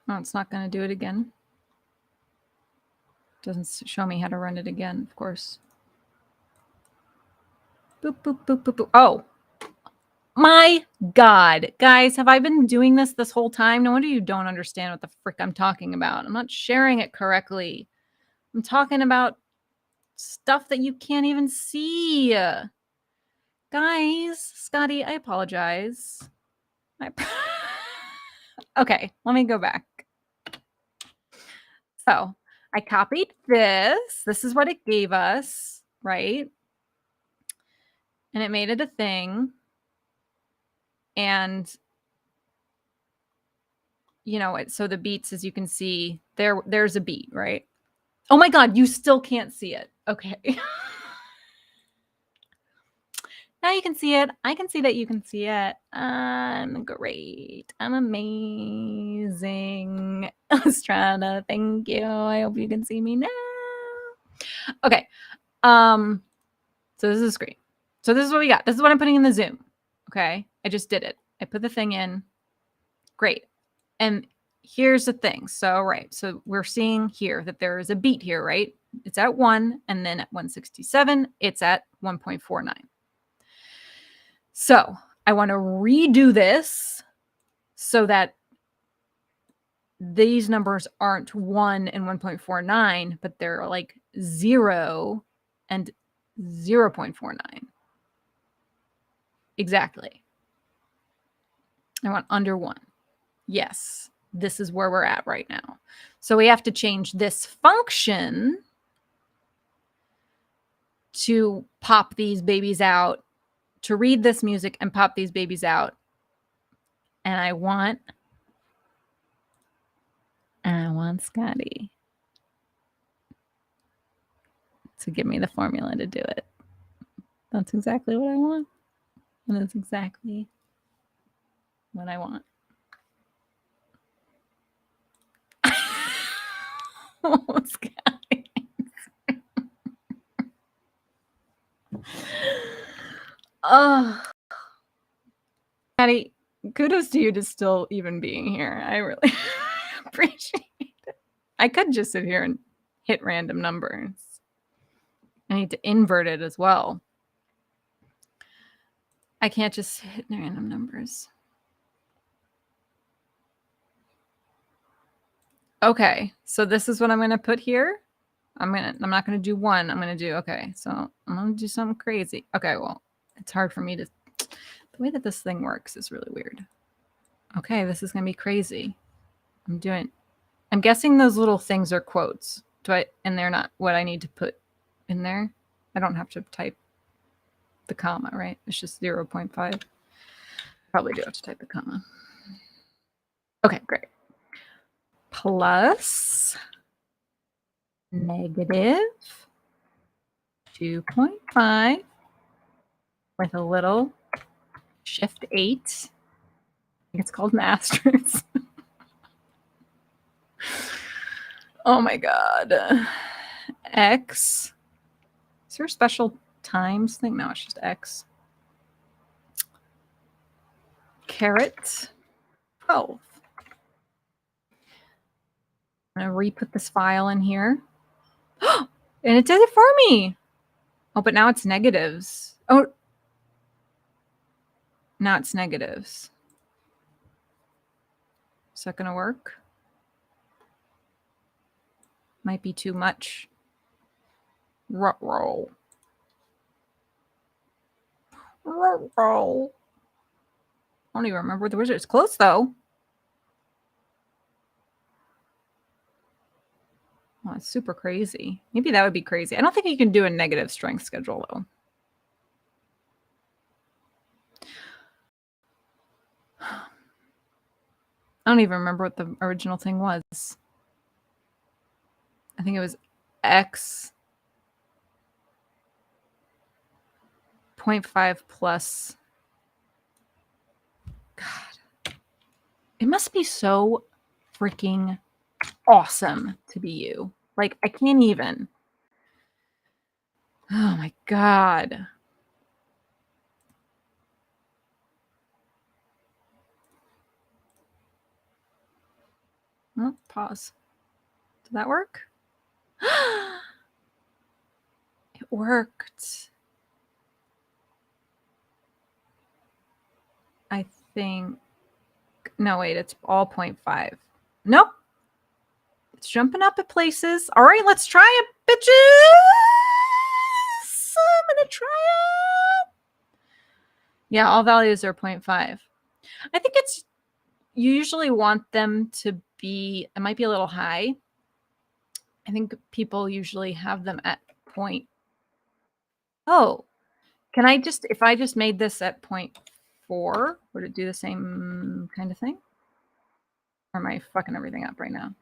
Oh, it's not going to do it again. Doesn't show me how to run it again, of course. Boop, boop, boop, boop, boop. Oh, my God. Guys, have I been doing this whole time? No wonder you don't understand what the frick I'm talking about. I'm not sharing it correctly. I'm talking about stuff that you can't even see. Guys, Scotty, I apologize. Okay, let me go back. So I copied this. This is what it gave us, right? And it made it a thing. And, you know, so the beats, as you can see, there's a beat, right? Oh my God, you still can't see it. Okay. Now you can see it. I can see that you can see it. I'm great. I'm amazing. Estrada, thank you. I hope you can see me now. Okay. So this is the screen. So this is what we got. This is what I'm putting in the Zoom. Okay. I just did it. I put the thing in. Great. And here's the thing. So, right. So we're seeing here that there is a beat here, right? It's at 1, and then at 167, it's at 1.49. So I want to redo this so that these numbers aren't 1 and 1.49, but they're like 0 and 0.49. Exactly. I want under 1. Yes, this is where we're at right now. So we have to change this function to pop these babies out, to read this music and pop these babies out. And I want Scotty to give me the formula to do it. That's exactly what I want. And that's exactly what I want. Oh, Scotty. Oh, Scotty, kudos to you to still even being here. I really appreciate it. I could just sit here and hit random numbers. I need to invert it as well. I can't just hit random numbers. Okay, so this is what I'm going to put here. I'm not going to do 1. I'm going to do, okay, so I'm going to do something crazy. Okay, well, it's hard for me to, the way that this thing works is really weird. Okay, this is going to be crazy. I'm guessing those little things are quotes. And they're not what I need to put in there. I don't have to type the comma, right? It's just 0.5. Probably do have to type the comma. Okay, great. Plus negative 2.5 with a little shift 8. I think it's called masters. Oh my God. X. Is there a special times thing? No, it's just X. Caret 12. I'm going to re-put this file in here. And it did it for me. Oh, but now it's negatives. Oh, now it's negatives. Is that going to work? Might be too much. Roll. Roll. I don't even remember what the wizard. It's close though. Oh, it's super crazy. Maybe that would be crazy. I don't think you can do a negative strength schedule though. I don't even remember what the original thing was. I think it was X 0.5 plus. God. It must be so freaking awesome to be you. Like, I can't even. Oh my God. Oh, pause. Did that work? It worked. I think. No, wait, it's all 0.5. Nope. It's jumping up at places. All right, let's try it, bitches. I'm going to try it. Yeah, all values are 0.5. I think it's, you usually want them to be, it might be a little high. I think people usually have them at point. Oh, can I just, if I just made this at 0.4, would it do the same kind of thing? Or am I fucking everything up right now?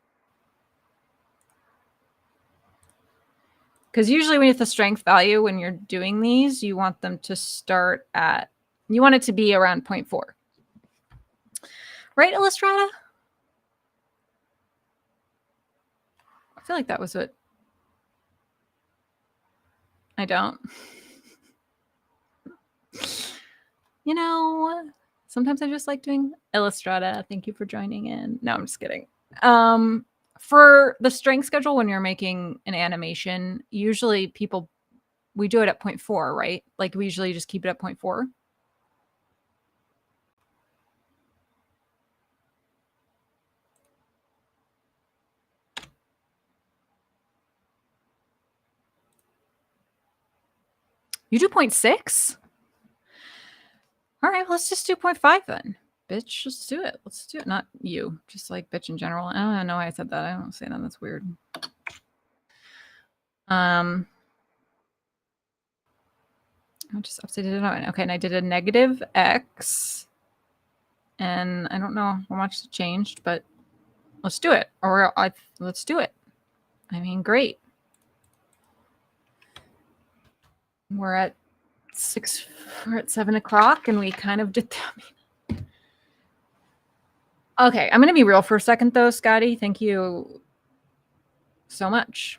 Because usually when you have the strength value, when you're doing these, you want them to start at, you want it to be around 0.4. Right, Illustrata? I feel like that was what. I don't. You know, sometimes I just like doing Illustrata. Thank you for joining in. No, I'm just kidding. For the strength schedule, when you're making an animation, usually we do it at 0.4, right? Like we usually just keep it at 0.4. You do 0.6? All right, well, let's just do 0.5 then. Bitch, just do it. Let's do it. Not you, just like bitch in general. I don't know why I said that. I don't say that. That's weird. I just updated it on. Okay, and I did a negative X. And I don't know how much it changed, but let's do it. Or let's do it. I mean, great. We're at 7 o'clock, and we kind of did that. Okay, I'm going to be real for a second, though, Scotty. Thank you so much.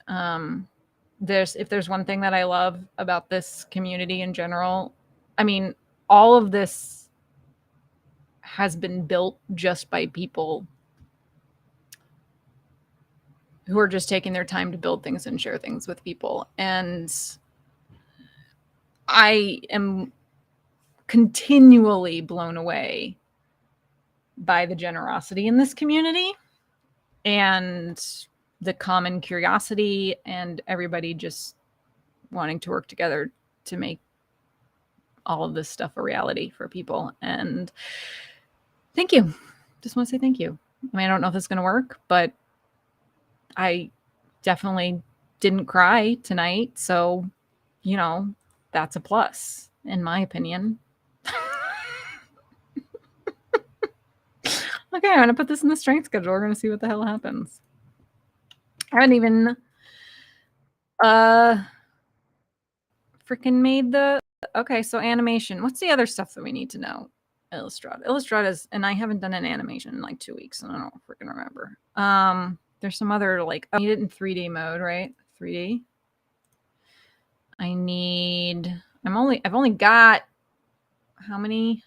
If there's one thing that I love about this community in general, I mean, all of this has been built just by people who are just taking their time to build things and share things with people. And I am continually blown away by the generosity in this community and the common curiosity and everybody just wanting to work together to make all of this stuff a reality for people. And thank you. Just want to say thank you. I mean, I don't know if it's going to work, but I definitely didn't cry tonight. So, you know, that's a plus, in my opinion. Okay, I'm going to put this in the strength schedule. We're going to see what the hell happens. I haven't even freaking made the... Okay, so animation. What's the other stuff that we need to know? Illustrata's, and I haven't done an animation in like 2 weeks, and I don't freaking remember. There's some other, like, I need it in 3D mode, right? 3D. I've only got how many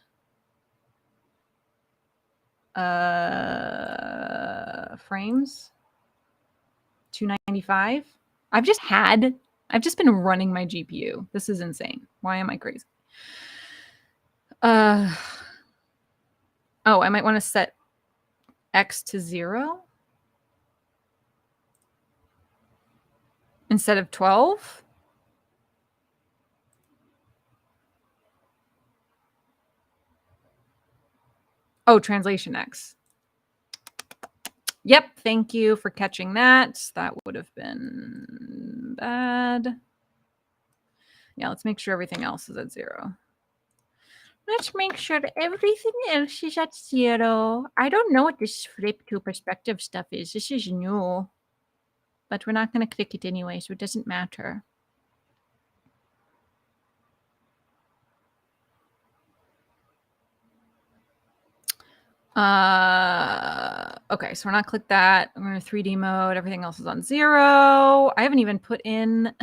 frames? 295. I've just been running my GPU. This is insane. Why am I crazy? Oh, I might want to set X to 0 instead of 12. Oh, translation X. Yep, thank you for catching that. That would have been bad. Yeah, let's make sure everything else is at 0. Let's make sure everything else is at 0. I don't know what this flip to perspective stuff is. This is new. But we're not going to click it anyway, so it doesn't matter. Okay, so we're not click that. We're in 3D mode. Everything else is on 0. I haven't even put in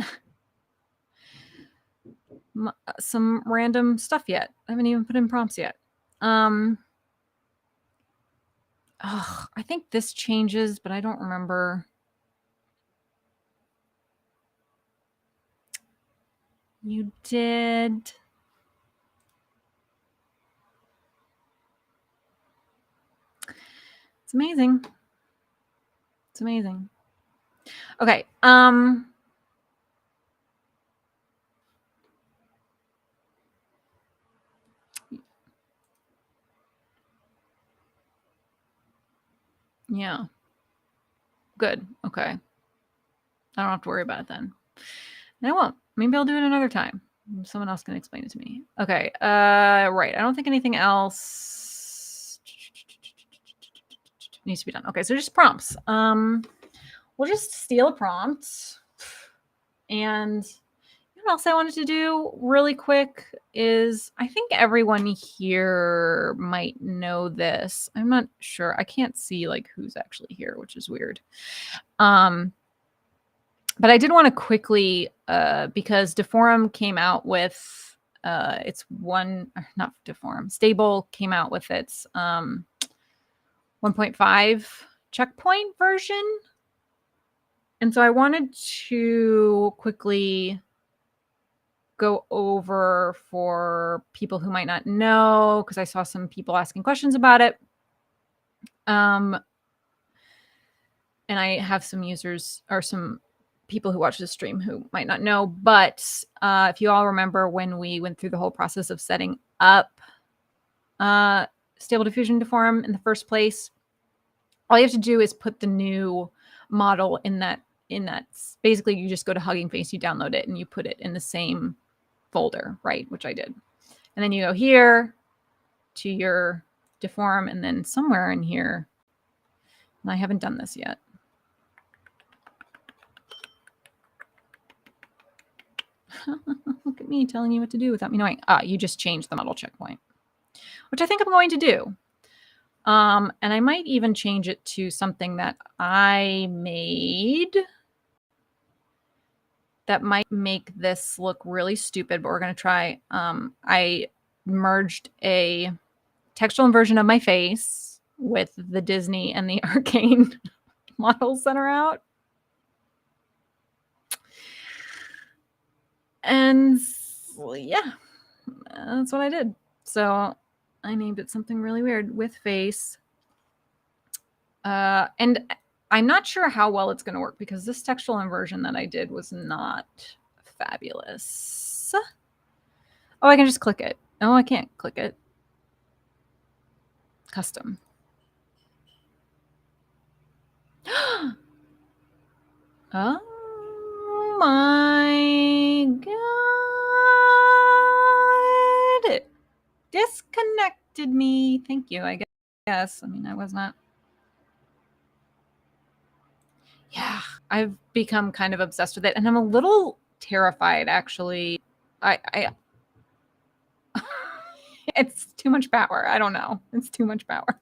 some random stuff yet. I haven't even put in prompts yet. I think this changes, but I don't remember. You did. It's amazing. It's amazing. Okay. Yeah. Good. Okay. I don't have to worry about it then. And I won't. Maybe I'll do it another time. Someone else can explain it to me. Okay. Right. I don't think anything else needs to be done. Okay, so just prompts. We'll just steal a prompt. And what else I wanted to do really quick is I think everyone here might know this. I'm not sure. I can't see like who's actually here, which is weird. But I did want to quickly, because Deforum came out with its not Deforum, Stable came out with its 1.5 checkpoint version. And so I wanted to quickly go over for people who might not know, because I saw some people asking questions about it. And I have some users or some people who watch the stream who might not know, but if you all remember when we went through the whole process of setting up Stable Diffusion Deforum in the first place, all you have to do is put the new model in that basically you just go to Hugging Face, you download it, and you put it in the same folder, right? Which I did. And then you go here to your Deforum, and then somewhere in here, and I haven't done this yet. Look at me telling you what to do without me knowing. You just changed the model checkpoint, which I think I'm going to do. And I might even change it to something that I made that might make this look really stupid, but we're going to try. I merged a textual inversion of my face with the Disney and the Arcane models that are out. And yeah, that's what I did. So I named it something really weird with face. And I'm not sure how well it's going to work because this textual inversion that I did was not fabulous. Oh, I can just click it. Oh, I can't click it. Custom. Oh my god. It disconnected me. Thank you, I guess. I mean, I was not. Yeah, I've become kind of obsessed with it, and I'm a little terrified, actually. It's too much power. I don't know. It's too much power.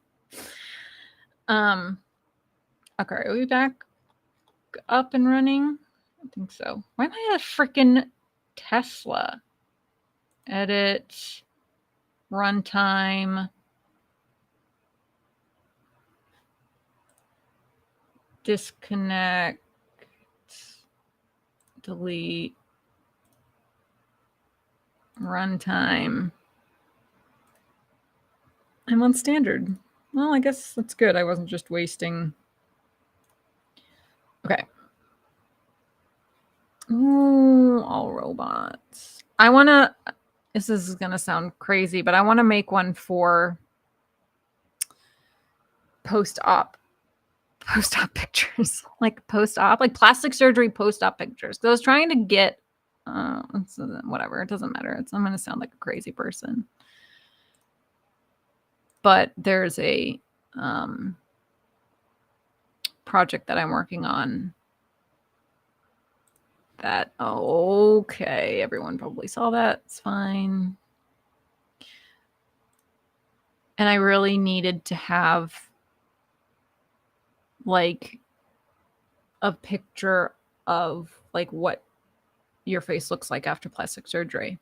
Okay, are we back up and running? I think so. Why am I a freaking Tesla? Edit, runtime, disconnect, delete, runtime. I'm on standard. Well, I guess that's good. I wasn't just wasting. Okay. Ooh, all robots. I want to, this is going to sound crazy, but I want to make one for post-op pictures, like post-op, like plastic surgery post-op pictures. So I was trying to get, whatever, it doesn't matter. I'm going to sound like a crazy person. But there's a project that I'm working on that, okay, everyone probably saw that. It's fine. And I really needed to have like a picture of like what your face looks like after plastic surgery.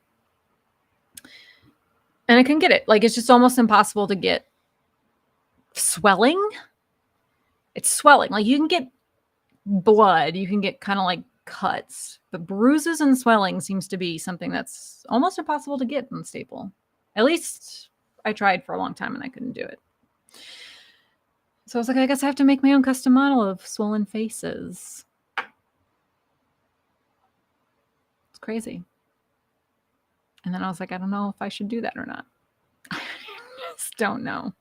And I can get it. Like, it's just almost impossible to get swelling. It's swelling. Like, you can get blood. You can get kind of like cuts, but bruises and swelling seems to be something that's almost impossible to get on staple. At least I tried for a long time and I couldn't do it. So I was like, I guess I have to make my own custom model of swollen faces. It's crazy. And then I was like, I don't know if I should do that or not. I just don't know.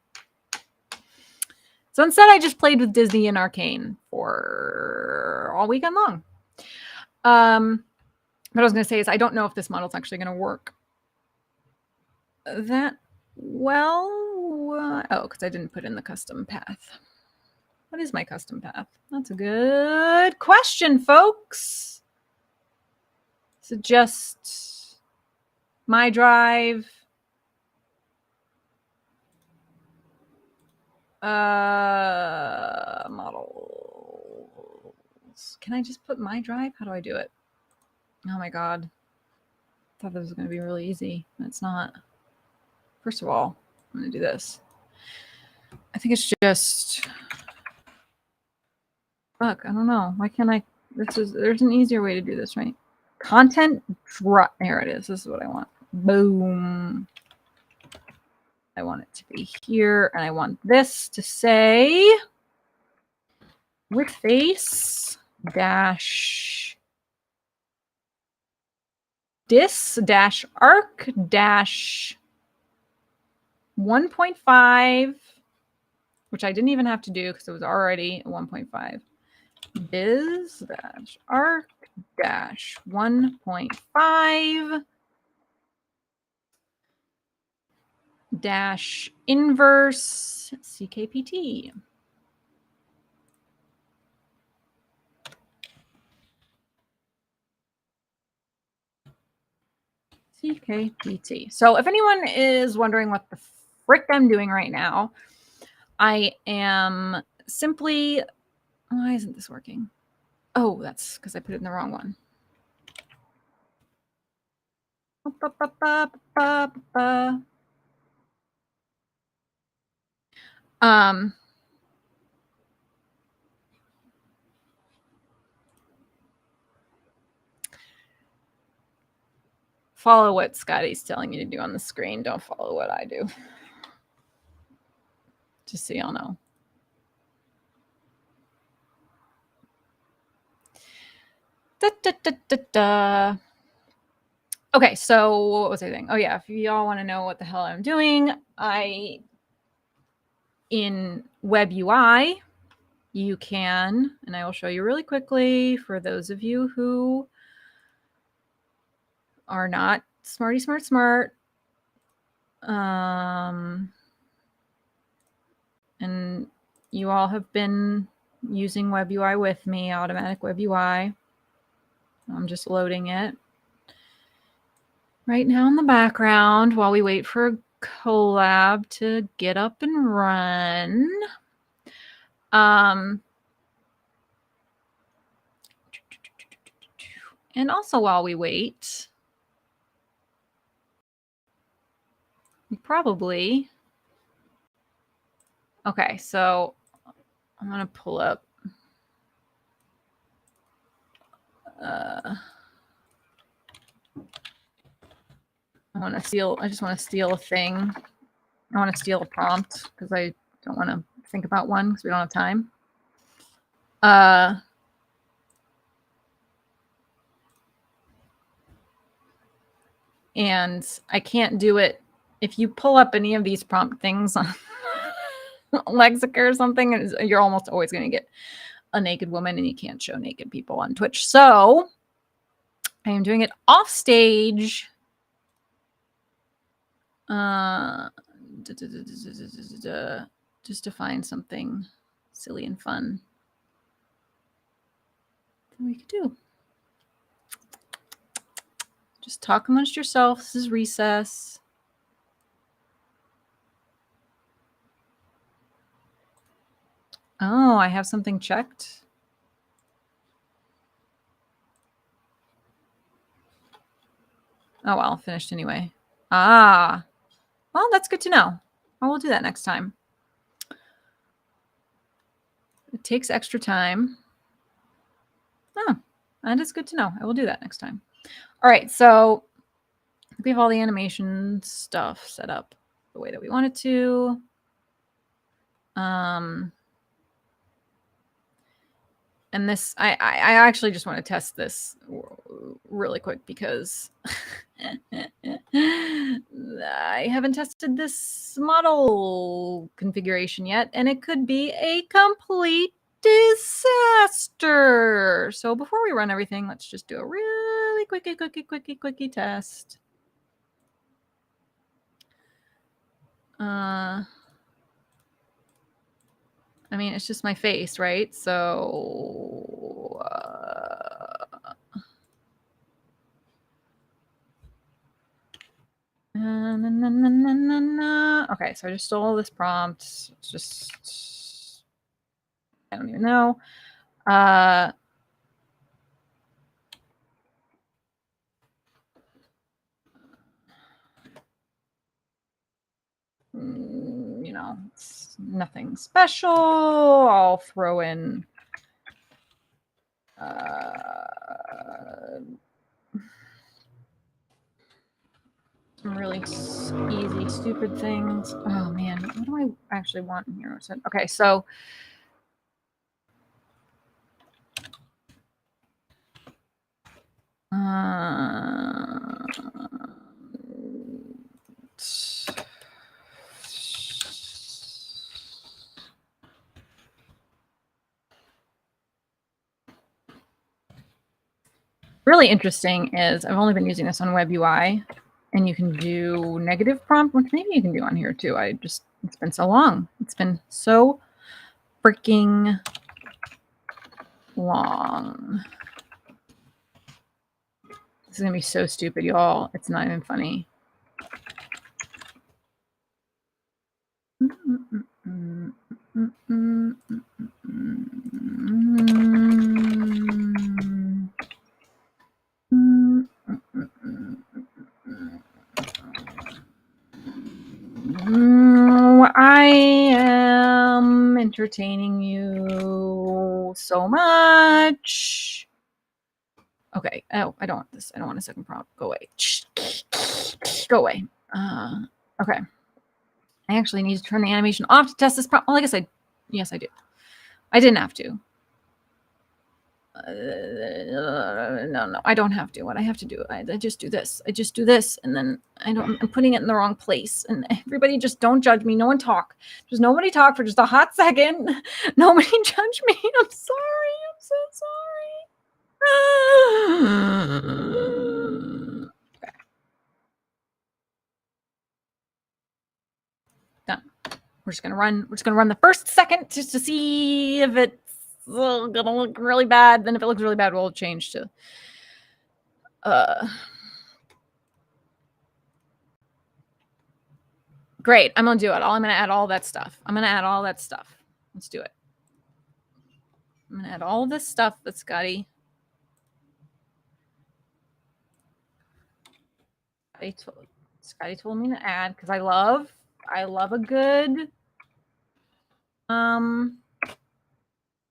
So instead, I just played with Disney and Arcane for all weekend long. What I was going to say is I don't know if this model's actually going to work that well. Oh, because I didn't put in the custom path. What is my custom path? That's a good question, folks. Is it just my drive? Models. Can I just put my drive? How do I do it? Oh my god. I thought this was going to be really easy. It's not. First of all, I'm going to do this. I think it's just... Fuck, I don't know. Why can't I... There's an easier way to do this, right? Content drop. There it is. This is what I want. Boom. I want it to be here, and I want this to say with face dash dis dash arc dash 1.5, which I didn't even have to do because it was already 1.5. Biz dash arc dash 1.5 dash inverse CKPT. CKPT. So if anyone is wondering what the frick I'm doing right now, I am simply... Why isn't this working? Oh, that's because I put it in the wrong one. Follow what Scotty's telling you to do on the screen. Don't follow what I do. Just so y'all know. Okay, so what was I saying? Oh yeah, if y'all want to know what the hell I'm doing, in Web UI, you can, and I will show you really quickly for those of you who are not smarty smart. And you all have been using Web UI with me, automatic Web UI. I'm just loading it right now in the background while we wait for a collab to get up and run. And also while we wait, we probably... Okay, so I'm going to pull up I just want to steal a thing. I want to steal a prompt because I don't want to think about one because we don't have time. And I can't do it. If you pull up any of these prompt things on Lexica or something, you're almost always going to get a naked woman, and you can't show naked people on Twitch. So I am doing it off stage. Just to find something silly and fun that we could do. Just talk amongst yourselves. This is recess. Oh, I have something checked. Oh, well, finished anyway. Ah, well, that's good to know. I will do that next time. It takes extra time. Oh, That is good to know. I will do that next time. All right, so we have all the animation stuff set up the way that we want it to. And this, I actually just want to test this really quick because I haven't tested this model configuration yet, and it could be a complete disaster. So before we run everything, let's just do a really quickie test. I mean, it's just my face, right? So okay, so I just stole this prompt. It's just, I don't even know. You know, it's nothing special. I'll throw in some really easy, stupid things. Oh man, what do I actually want in here? Okay, so really interesting is I've only been using this on web UI, and you can do negative prompt, which maybe you can do on here too. It's been so long. It's been so freaking long. This is gonna be so stupid, y'all. It's not even funny. I am entertaining you so much. Okay. Oh, I don't want this. I don't want a second prompt. Go away. Go away. Okay. I actually need to turn the animation off to test this prompt. Well, I guess yes, I do. I didn't have to. No, I don't have to. What I have to do, I just do this. I just do this, and then I'm putting it in the wrong place. And everybody just don't judge me. No one talk. Just nobody talk for just a hot second. Nobody judge me. I'm sorry. I'm so sorry. Okay. Done. We're just gonna run the first second just to see if it's gonna look really bad. Then if it looks really bad, we'll change to great. I'm gonna do it. I'm gonna add all that stuff. Let's do it. I'm gonna add all this stuff that Scotty told me to add, because I love a good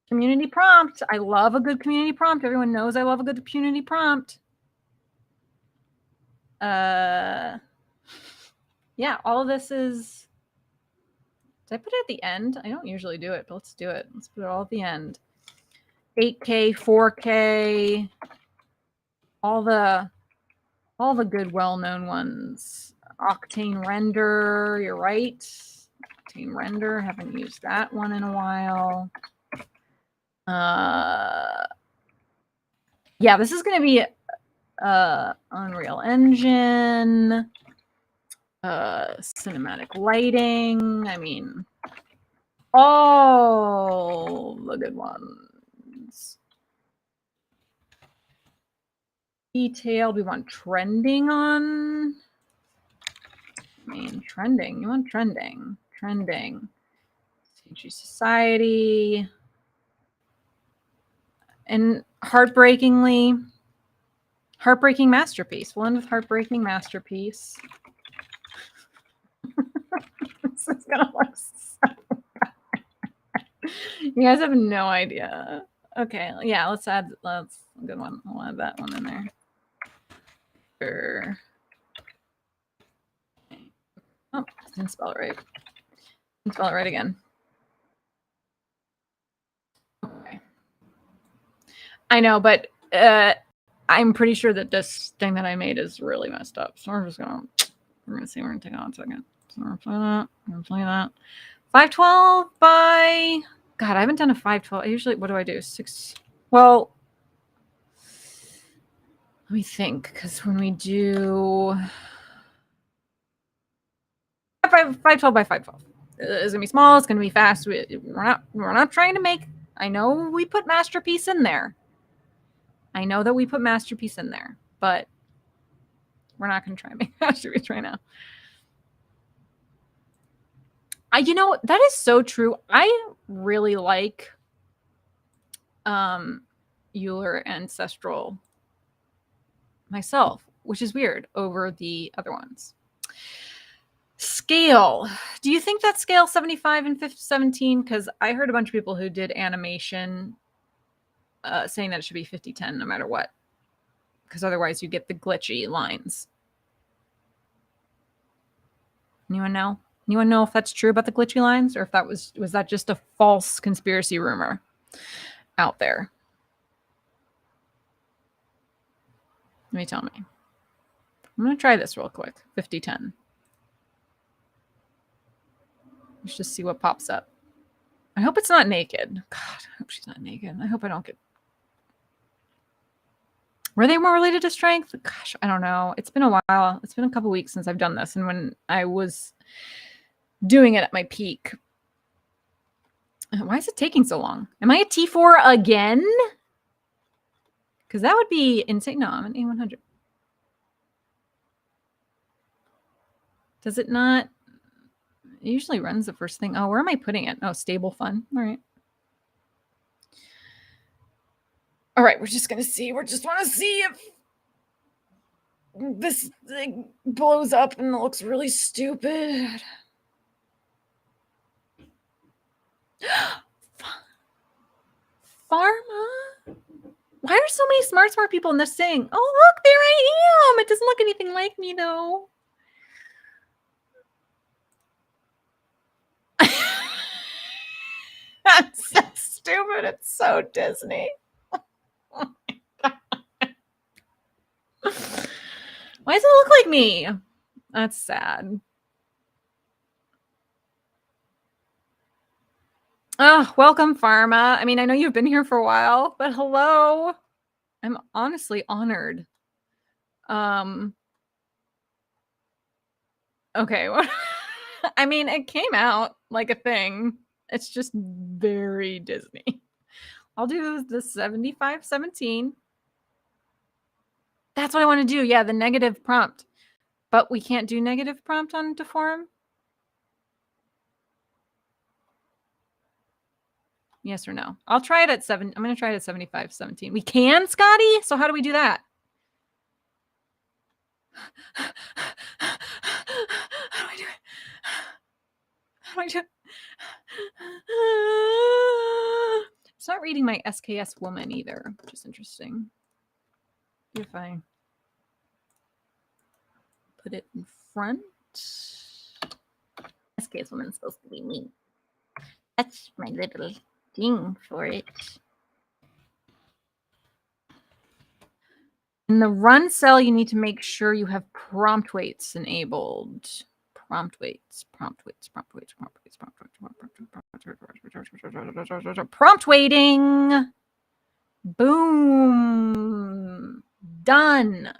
community prompt. I love a good community prompt. Everyone knows I love a good community prompt. Yeah, all of this is. Did I put it at the end? I don't usually do it, but let's do it. Let's put it all at the end. 8K, 4K, all the good well-known ones. Octane render, you're right. Octane render, haven't used that one in a while. Yeah, this is going to be Unreal Engine, cinematic lighting. I mean, all the good ones. Detailed. We want trending on. I mean, trending. You want trending. Trending. CG Society. And heartbreaking masterpiece. We'll end with heartbreaking masterpiece. This is gonna look so bad. You guys have no idea. Okay, yeah, let's go good one. I'll add that one in there. Sure. Oh, I didn't spell it right. Didn't spell it right again. Okay. I know, but I'm pretty sure that this thing that I made is really messed up. So we're gonna see. We're gonna take it on a second. So we're gonna play that. 512 by. God, I haven't done a 512. Usually, what do I do? 6. Well, let me think, because when we do 512 by 512, it's gonna be small. It's gonna be fast. We're not trying to make. I know we put masterpiece in there. I know that we put masterpiece in there, but we're not gonna try and make masterpiece right now. You know, that is so true. I really like Euler Ancestral myself, which is weird over the other ones. Scale. Do you think that scale 75 and 17? Because I heard a bunch of people who did animation saying that it should be 50-10 no matter what. Because otherwise you get the glitchy lines. Anyone know? Anyone know if that's true about the glitchy lines, or if that was that just a false conspiracy rumor out there? Let me tell me. I'm going to try this real quick. 50-10. Let's just see what pops up. I hope it's not naked. God, I hope she's not naked. I hope I don't get... Were they more related to strength? Gosh, I don't know. It's been a while. It's been a couple weeks since I've done this. And when I was doing it at my peak... Why is it taking so long? Am I at T4 again? Because that would be insane. No, I'm an A100. Does it not? It usually runs the first thing. Oh, where am I putting it? Oh, stable fun. All right. All right, we're just going to see. We just want to see if this thing blows up and it looks really stupid. Pharma? Why are so many smart people in this thing? Oh, look, there I am. It doesn't look anything like me, though. That's so stupid. It's so Disney. Oh my God. Why does it look like me? That's sad. Oh, welcome, Pharma. I mean, I know you've been here for a while, but hello. I'm honestly honored. Okay. I mean, it came out like a thing. It's just very Disney. I'll do the 75-17. That's what I want to do. Yeah, the negative prompt. But we can't do negative prompt on Deform? Yes or no? I'll try it at 7. I'm going to try it at 75-17. We can, Scotty? So how do we do that? How do I do it? How do I do it? It's not reading my SKS woman either, which is interesting. If I put it in front. SKS woman is supposed to be me. That's my little thing for it. In the run cell, you need to make sure you have prompt weights enabled. Prompt weights. Prompt weighting. Boom. Done.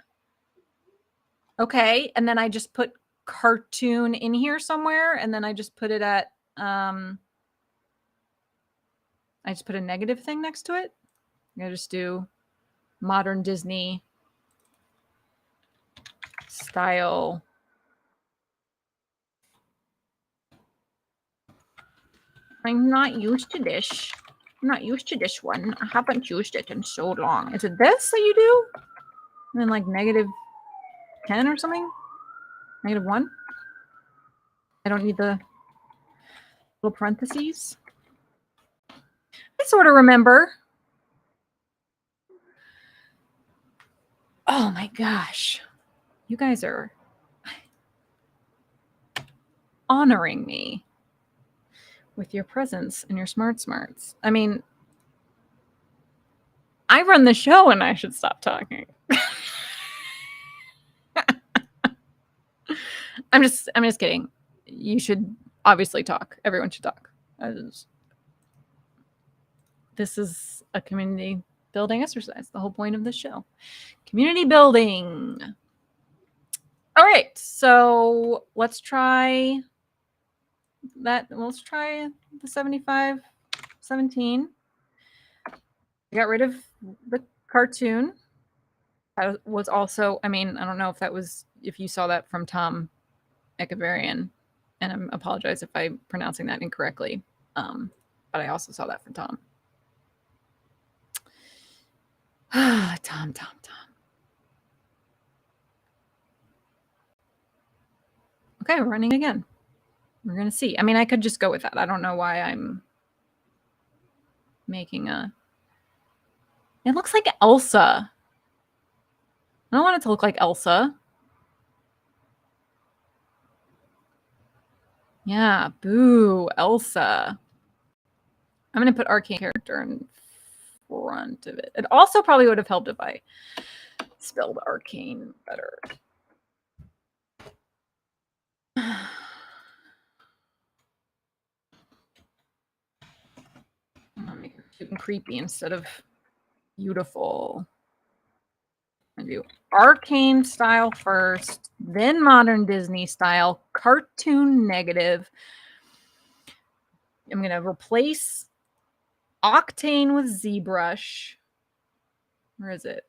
Okay, and then I just put cartoon in here somewhere, and then I just put it at I just put a negative thing next to it. I'm gonna just do modern Disney style. I'm not used to this. I'm not used to this one. I haven't used it in so long. Is it this that you do? And then like negative 10 or something? Negative 1? I don't need the little parentheses. I sort of remember. Oh my gosh. You guys are honoring me with your presence and your smarts. I mean, I run the show and I should stop talking. I'm just kidding. You should obviously talk. Everyone should talk. This is a community building exercise. The whole point of this show. Community building. All right. So let's try that. Let's try the 75, 17. I got rid of the cartoon. That was also, I mean, I don't know if you saw that from Tom Ekavarian, and I apologize if I'm pronouncing that incorrectly. But I also saw that from Tom. Tom. Okay, we're running again. We're going to see. I mean, I could just go with that. I don't know why I'm making it looks like Elsa. I don't want it to look like Elsa. Yeah, boo, Elsa. I'm going to put arcane character in front of it. It also probably would have helped if I spelled arcane better. I'll make it cute and creepy instead of beautiful. I'm gonna do arcane style first, then modern Disney style, cartoon negative. I'm gonna replace Octane with ZBrush. Where is it?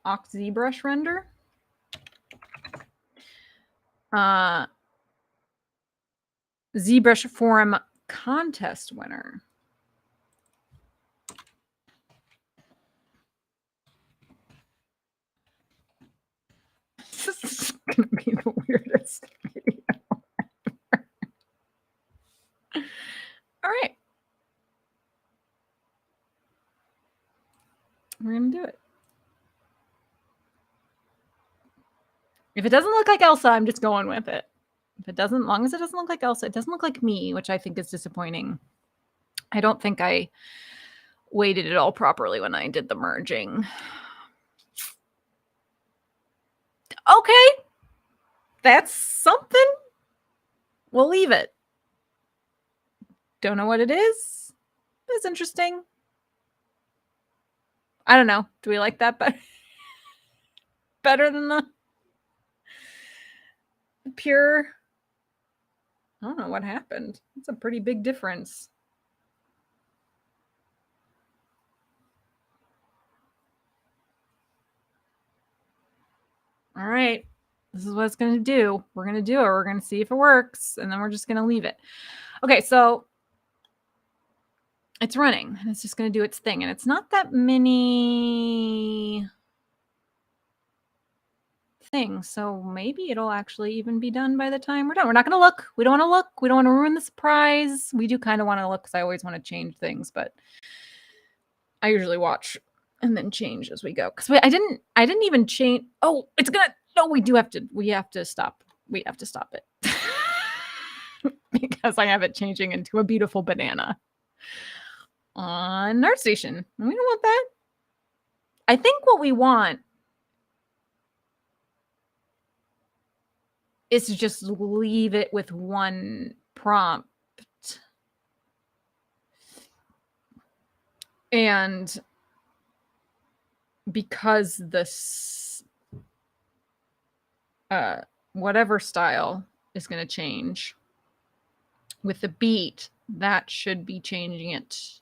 ZBrush render. ZBrush forum contest winner. This is gonna be the weirdest video ever. All right. We're gonna do it. If it doesn't look like Elsa, I'm just going with it. If it doesn't, as long as it doesn't look like Elsa, it doesn't look like me, which I think is disappointing. I don't think I weighted it all properly when I did the merging. Okay. That's something. We'll leave it. Don't know what it is. It's interesting. I don't know. Do we like that better? Better than the pure? I don't know what happened. It's a pretty big difference. All right. This is what it's going to do. We're going to do it. We're going to see if it works, and then we're just going to leave it. Okay, so it's running, and it's just going to do its thing, and it's not that many things, so maybe it'll actually even be done by the time we're done. We're not going to look. We don't want to look. We don't want to ruin the surprise. We do kind of want to look because I always want to change things, but I usually watch and then change as we go. Because I didn't even change. Oh, it's gonna. No, we have to stop. We have to stop it because I have it changing into a beautiful banana on ArtStation. We don't want that. I think what we want is to just leave it with one prompt. And because this whatever style is going to change with the beat, that should be changing it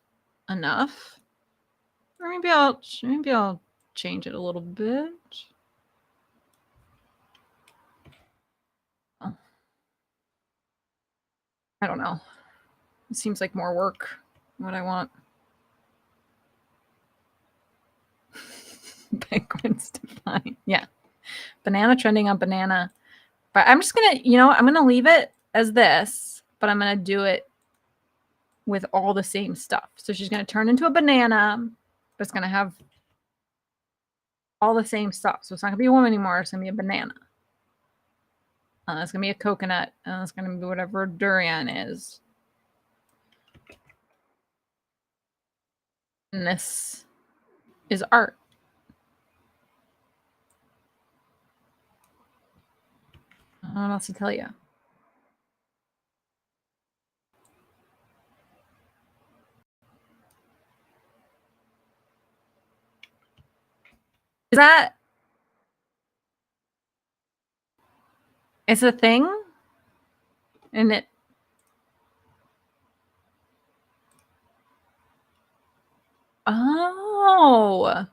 enough. Or maybe I'll change it a little bit. Oh. I don't know. It seems like more work than what I want. Penguins define. Yeah. Banana trending on banana. But I'm just going to, I'm going to leave it as this, but I'm going to do it with all the same stuff. So she's going to turn into a banana, but it's going to have all the same stuff. So it's not going to be a woman anymore. It's going to be a banana. It's going to be a coconut. And it's going to be whatever durian is. And this is art. I don't know what else to tell you. Is that... It's a thing? And it... Oh.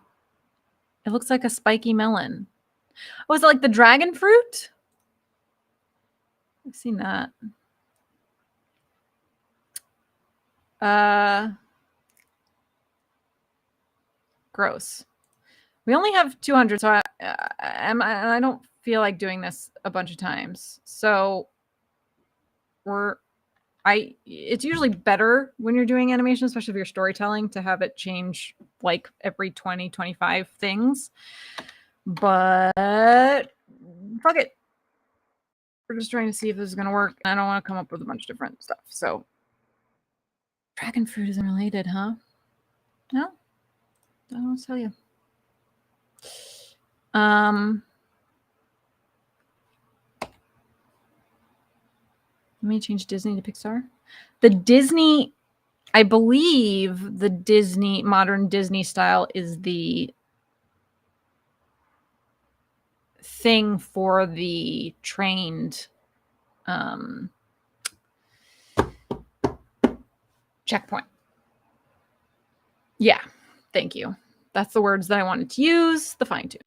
It looks like a spiky melon. Oh, is it like the dragon fruit? I've seen that. Gross. We only have 200, so I don't feel like doing this a bunch of times. So it's usually better when you're doing animation, especially if you're storytelling, to have it change like every 20, 25 things. But fuck it. We're just trying to see if this is going to work. I don't want to come up with a bunch of different stuff. So dragon fruit isn't related, huh? No? I don't tell you. Let me change Disney to Pixar. The Disney, I believe the Disney, modern Disney style is the thing for the trained checkpoint. Yeah, thank you. That's the words that I wanted to use, the fine tune.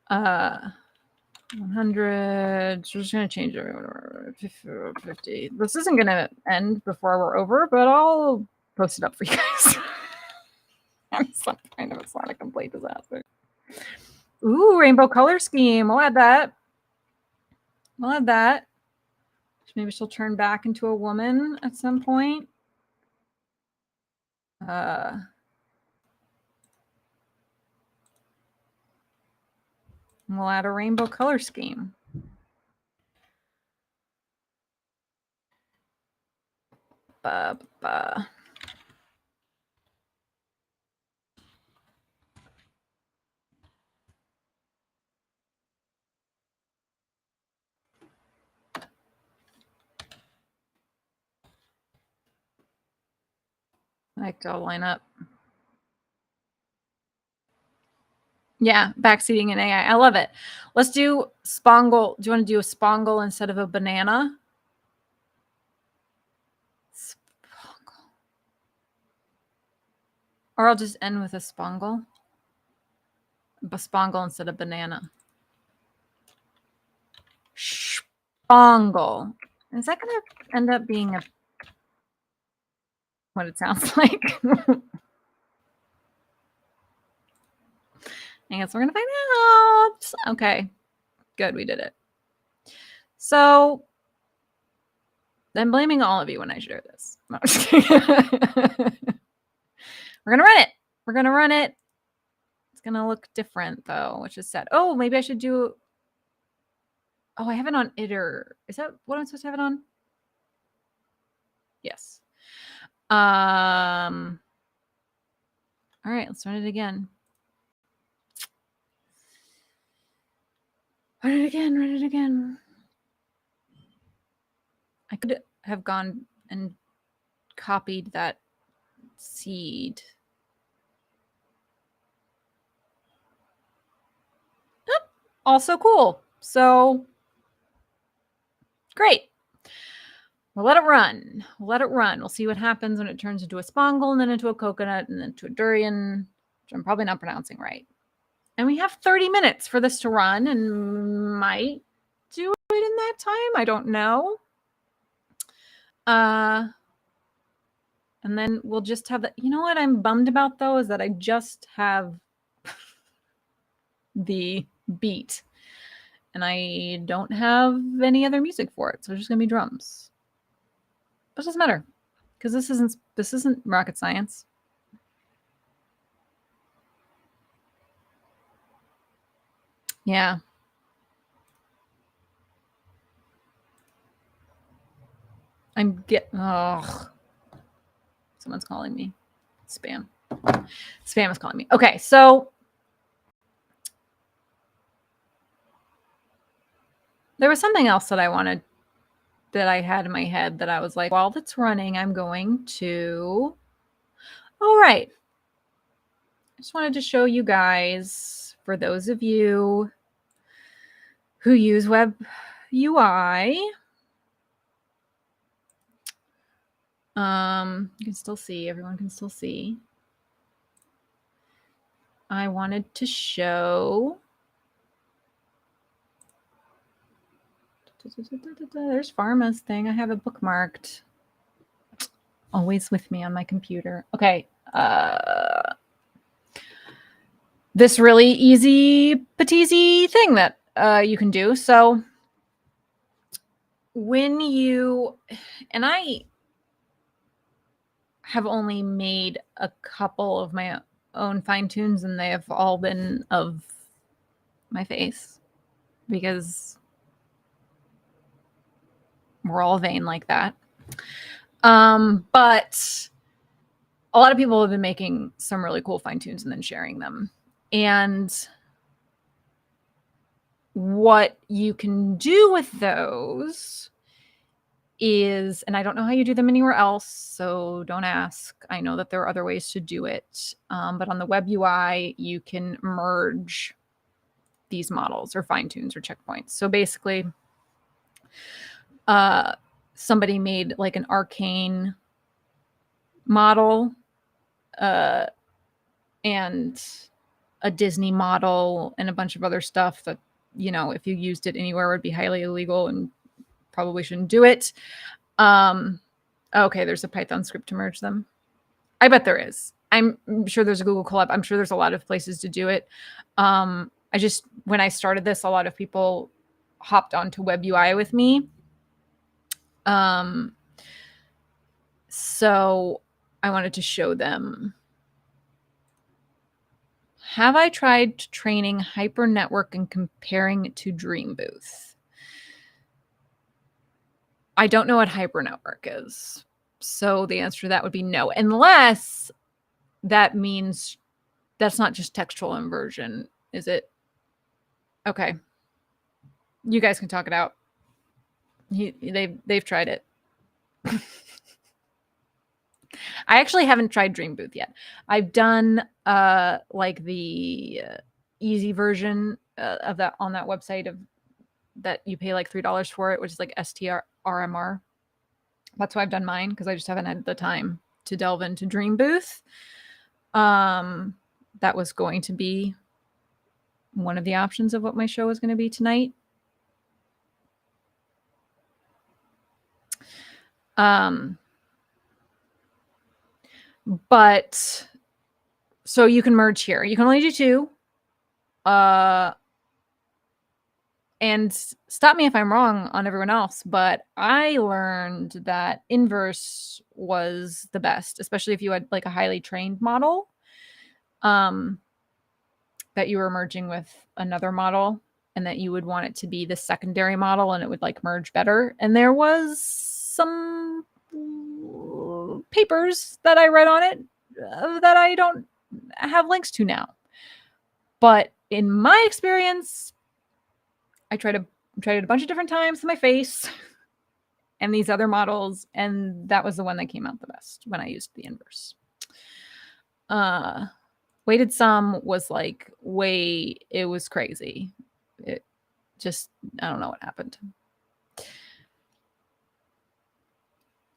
100, so we're just going to change it. 50. This isn't going to end before we're over, but I'll post it up for you guys. I'm some kind of, it's not a complete disaster. Ooh, rainbow color scheme. We'll add that. We'll add that. Maybe she'll turn back into a woman at some point. We'll add a rainbow color scheme. I like to all line up. Yeah, backseating in AI. I love it. Let's do spongle. Do you want to do a spongle instead of a banana? Spongle. Or I'll just end with a spongle. Spongle instead of banana. Spongle. Is that going to end up being what it sounds like? I guess we're going to find out. Okay, good. We did it. So I'm blaming all of you when I share this. No, just kidding. We're going to run it. We're going to run it. It's going to look different, though, which is sad. Oh, maybe I should do... Oh, I have it on iter. Is that what I'm supposed to have it on? Yes. All right, let's run it again. Run it again, run it again. I could have gone and copied that seed. Oh, also cool. So great. We'll let it run. We'll let it run. We'll see what happens when it turns into a spongle and then into a coconut and then to a durian, which I'm probably not pronouncing right. And we have 30 minutes for this to run and might do it in that time. I don't know. And then we'll just have that. You know what I'm bummed about, though, is that I just have the beat. And I don't have any other music for it. So it's just going to be drums. But it doesn't matter. because this isn't rocket science. Yeah. Oh, someone's calling me. Spam is calling me. Okay, so there was something else that I had in my head that I was like, while that's running, I'm going to. All right. I just wanted to show you guys, for those of you who use web UI, you can still see, everyone can still see. I wanted to show. There's Pharma's thing. I have it bookmarked. Always with me on my computer. Okay. This really easy peteasy thing that you can do. So when you, and I have only made a couple of my own fine tunes, and they have all been of my face because we're all vain like that. But a lot of people have been making some really cool fine tunes and then sharing them. And what you can do with those is, and I don't know how you do them anywhere else, so don't ask. I know that there are other ways to do it. But on the web UI, you can merge these models or fine tunes or checkpoints. So basically, somebody made like an arcane model and a Disney model and a bunch of other stuff that, you know, if you used it anywhere would be highly illegal and probably shouldn't do it. Okay, there's a Python script to merge them. I bet there is. I'm sure there's a Google Colab. I'm sure there's a lot of places to do it. When I started this, a lot of people hopped onto web UI with me. So I wanted to show them. Have I tried training Hyper Network and comparing it to Dream Booth? I don't know what Hyper Network is. So the answer to that would be no, unless that means that's not just textual inversion, is it? Okay. You guys can talk it out. They've tried it. I actually haven't tried Dream Booth yet. I've done like the easy version of that on that website of that you pay like $3 for it, which is like STRMR. That's why I've done mine, because I just haven't had the time to delve into Dream Booth. That was going to be one of the options of what my show was going to be tonight. But so you can merge here. You can only do two. And stop me if I'm wrong on everyone else, but I learned that inverse was the best, especially if you had like a highly trained model that you were merging with another model, and that you would want it to be the secondary model and it would like merge better. And there was some papers that I read on it that I don't have links to now. But in my experience, I tried it a bunch of different times with my face and these other models, and that was the one that came out the best when I used the inverse. Weighted sum was like it was crazy. It just, I don't know what happened.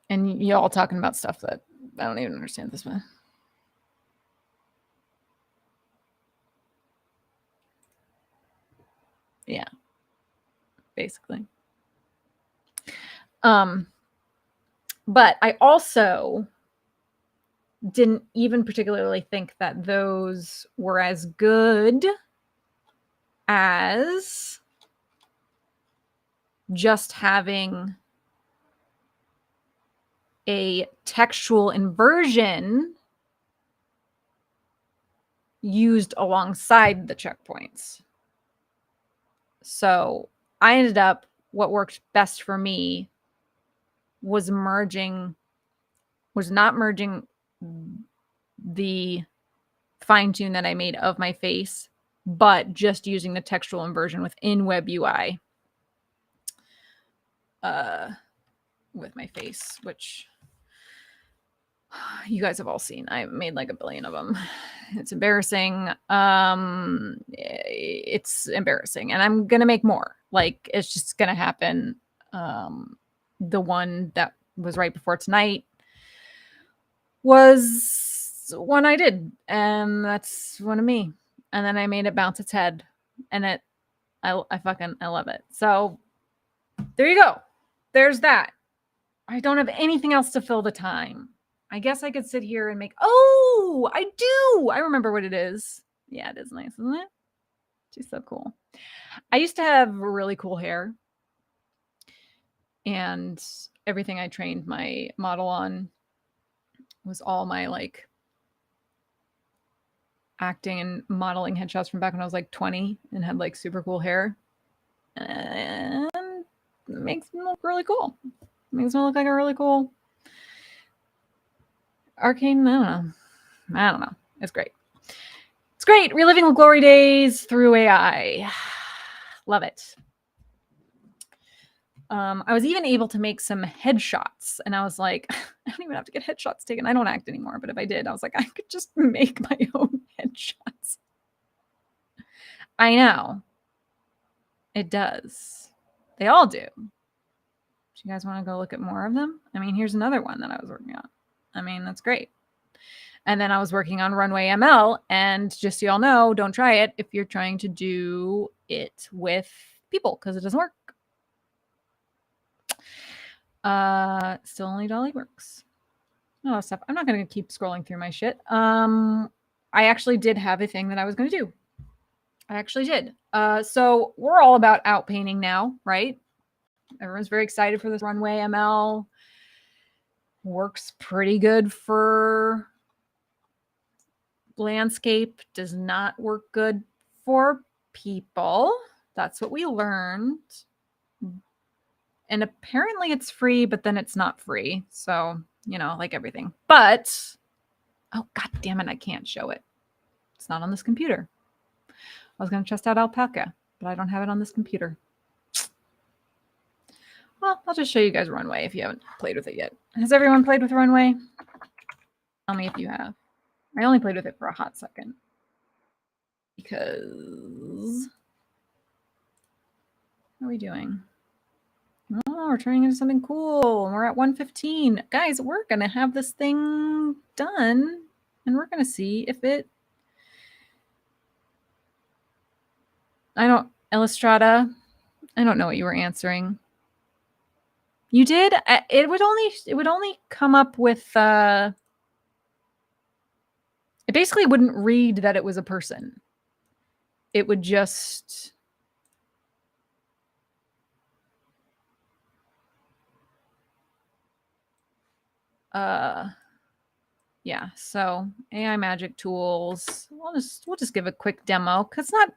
And y'all talking about stuff that I don't even understand this one. Yeah, basically. But I also didn't even particularly think that those were as good as just having a textual inversion used alongside the checkpoints. So I ended up, what worked best for me was not merging the fine tune that I made of my face, but just using the textual inversion within Web UI with my face, which you guys have all seen. I made like a billion of them. It's embarrassing. It's embarrassing, and I'm gonna make more. Like, it's just gonna happen. The one that was right before tonight was one I did, and that's one of me. And then I made it bounce its head, and I love it. So there you go. There's that. I don't have anything else to fill the time. I guess I could sit here and make, oh, I do. I remember what it is. Yeah, it is nice, isn't it? She's so cool. I used to have really cool hair, and everything I trained my model on was all my like acting and modeling headshots from back when I was like 20 and had like super cool hair. And it makes me look really cool. It makes me look like a really cool arcane. I don't know. It's great. It's great. Reliving the glory days through AI. Love it. I was even able to make some headshots, and I was like, I don't even have to get headshots taken. I don't act anymore, but if I did, I was like, I could just make my own headshots. I know. It does. They all do. Do you guys want to go look at more of them? I mean, here's another one that I was working on. I mean, that's great. And then I was working on Runway ML, and just so y'all know, don't try it if you're trying to do it with people, because it doesn't work. Still only Dolly works. Oh, stuff. I'm not going to keep scrolling through my shit. I actually did have a thing that I was going to do. I actually did. So we're all about outpainting now, right? Everyone's very excited for this Runway ML. Works pretty good for landscape, does not work good for people. That's what we learned. And apparently it's free, but then it's not free. So, you know, like everything. But, oh, God damn it, I can't show it. It's not on this computer. I was going to test out Alpaca, but I don't have it on this computer. Well, I'll just show you guys Runway if you haven't played with it yet. Has everyone played with Runway? Tell me if you have. I only played with it for a hot second. Because... what are we doing? Oh, we're turning into something cool. We're at 1:15. Guys, we're going to have this thing done. And we're going to see if it... Illustrata, I don't know what you were answering. You did? It would only come up with... it basically wouldn't read that it was a person. It would just... yeah, so AI magic tools. We'll just give a quick demo, because not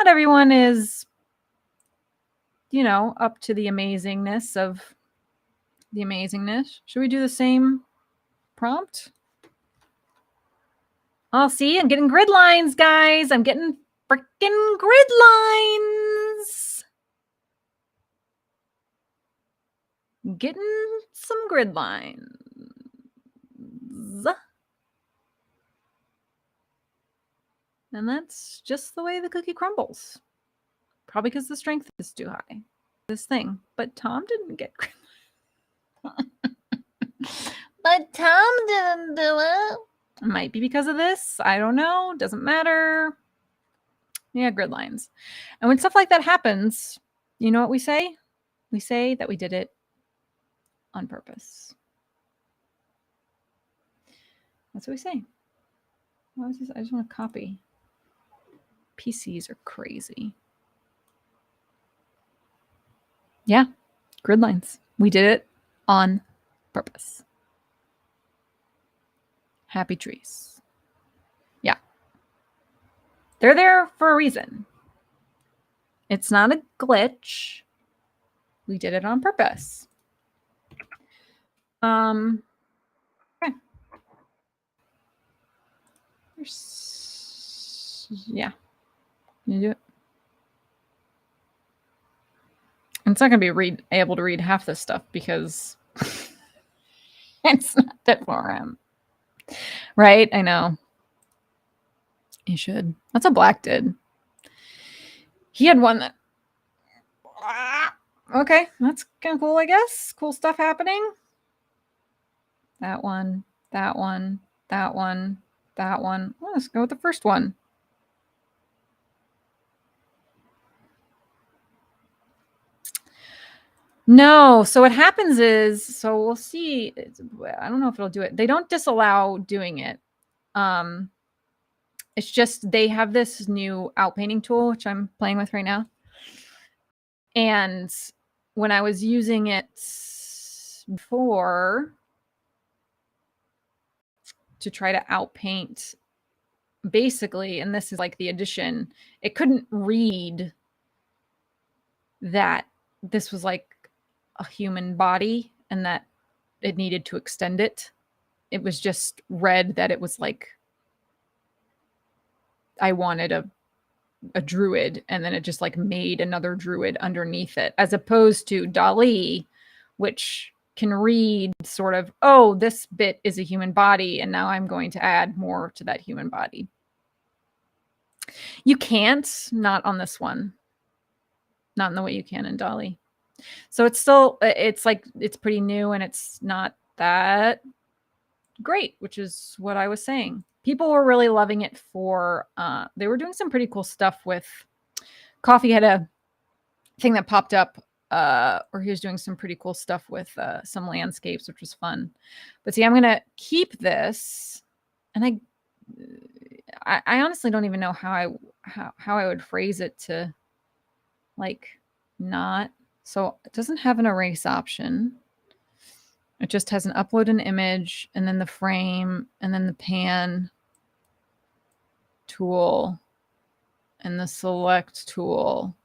everyone is, you know, up to the amazingness of the amazingness. Should we do the same prompt? Oh, see, I'm getting grid lines, guys. I'm getting freaking grid lines. Getting some grid lines. And that's just the way the cookie crumbles. Probably because the strength is too high. This thing. But Tom didn't get grid lines. But Tom didn't do it. Might be because of this. I don't know. Doesn't matter. Yeah, grid lines. And when stuff like that happens, you know what we say? We say that we did it on purpose. That's what we say. What was this? I just want to copy. PCs are crazy. Yeah, grid lines. We did it on purpose. Happy trees. Yeah. They're there for a reason. It's not a glitch. We did it on purpose. Okay. Yeah. You do it. It's not going to be able to read half this stuff because it's not that for him. Right? I know. He should. That's what Black did. He had one that... Okay, that's kind of cool, I guess. Cool stuff happening. That one, that one, that one, that one. Well, let's go with the first one. No, so what happens is, so we'll see. I don't know if it'll do it. They don't disallow doing it. It's just they have this new outpainting tool, which I'm playing with right now. And when I was using it before to try to outpaint, basically, and this is like the addition, it couldn't read that this was like a human body and that it needed to extend it. It was just read that it was like I wanted a druid, and then it just like made another druid underneath it, as opposed to DALL-E, which can read sort of, oh, this bit is a human body, and now I'm going to add more to that human body. You can't, not on this one. Not in the way you can in DALL-E. So it's still, it's like, it's pretty new and it's not that great, which is what I was saying. People were really loving it for, they were doing some pretty cool stuff with, Coffee had a thing that popped up, or he was doing some pretty cool stuff with some landscapes, which was fun. But see, I'm going to keep this, and I honestly don't even know how I would phrase it to like not. So it doesn't have an erase option. It just has an upload an image, and then the frame, and then the pan tool, and the select tool,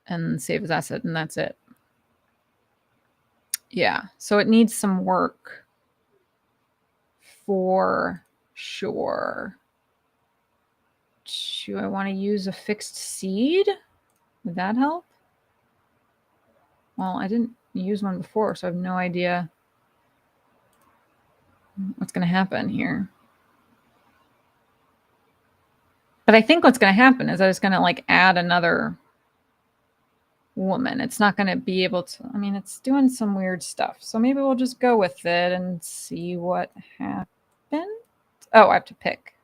and save as asset, and that's it. Yeah, so it needs some work for sure. Do I want to use a fixed seed? Would that help? Well, I didn't use one before, so I have no idea what's going to happen here. But I think what's going to happen is I was going to like add another woman. It's not going to be able to, I mean, it's doing some weird stuff. So maybe we'll just go with it and see what happened. Oh, I have to pick.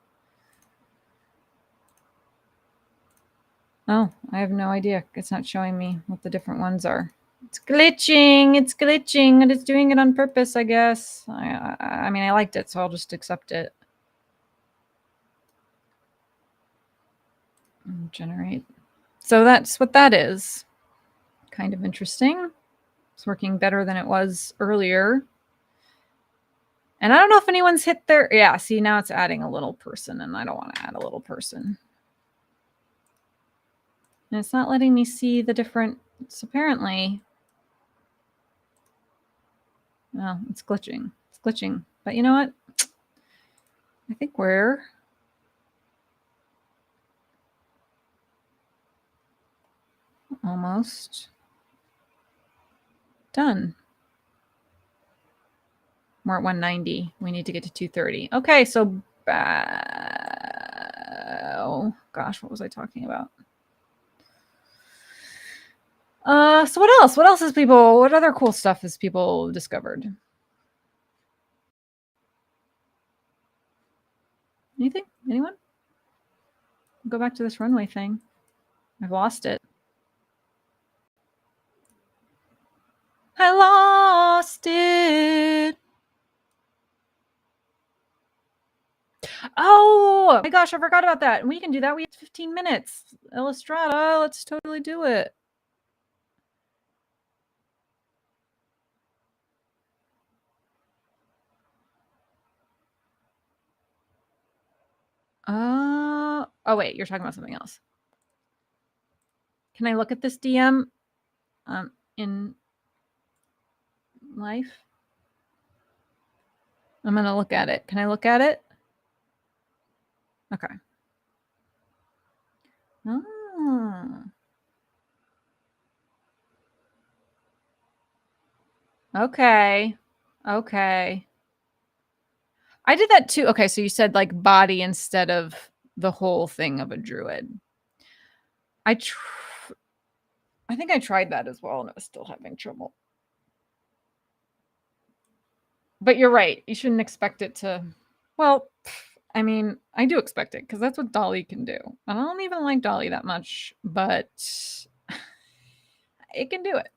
Oh, I have no idea. It's not showing me what the different ones are. It's glitching. It's glitching, and it's doing it on purpose, I guess. I mean, I liked it, so I'll just accept it. Generate. So that's what that is. Kind of interesting. It's working better than it was earlier. And I don't know if anyone's hit their... Yeah, see, now it's adding a little person, and I don't want to add a little person. And it's not letting me see the different... It's apparently... Well, it's glitching. It's glitching. But you know what? I think we're... almost done. We're at 190. We need to get to 230. Okay, so oh gosh, what was I talking about? So what else? What else is people? What other cool stuff has people discovered? Anything? Anyone? Go back to this runway thing. I've lost it. I lost it. Oh my gosh, I forgot about that. And we can do that. We have 15 minutes. Illustrata, let's totally do it. Oh wait, you're talking about something else. Can I look at this DM in life? I'm gonna look at it. Can I look at it? Okay. Oh. Okay. Okay. I did that too. Okay, so you said like body instead of the whole thing of a druid. I think I tried that as well and I was still having trouble. But you're right. You shouldn't expect it to. Well, I mean, I do expect it because that's what Dolly can do. I don't even like Dolly that much, but it can do it.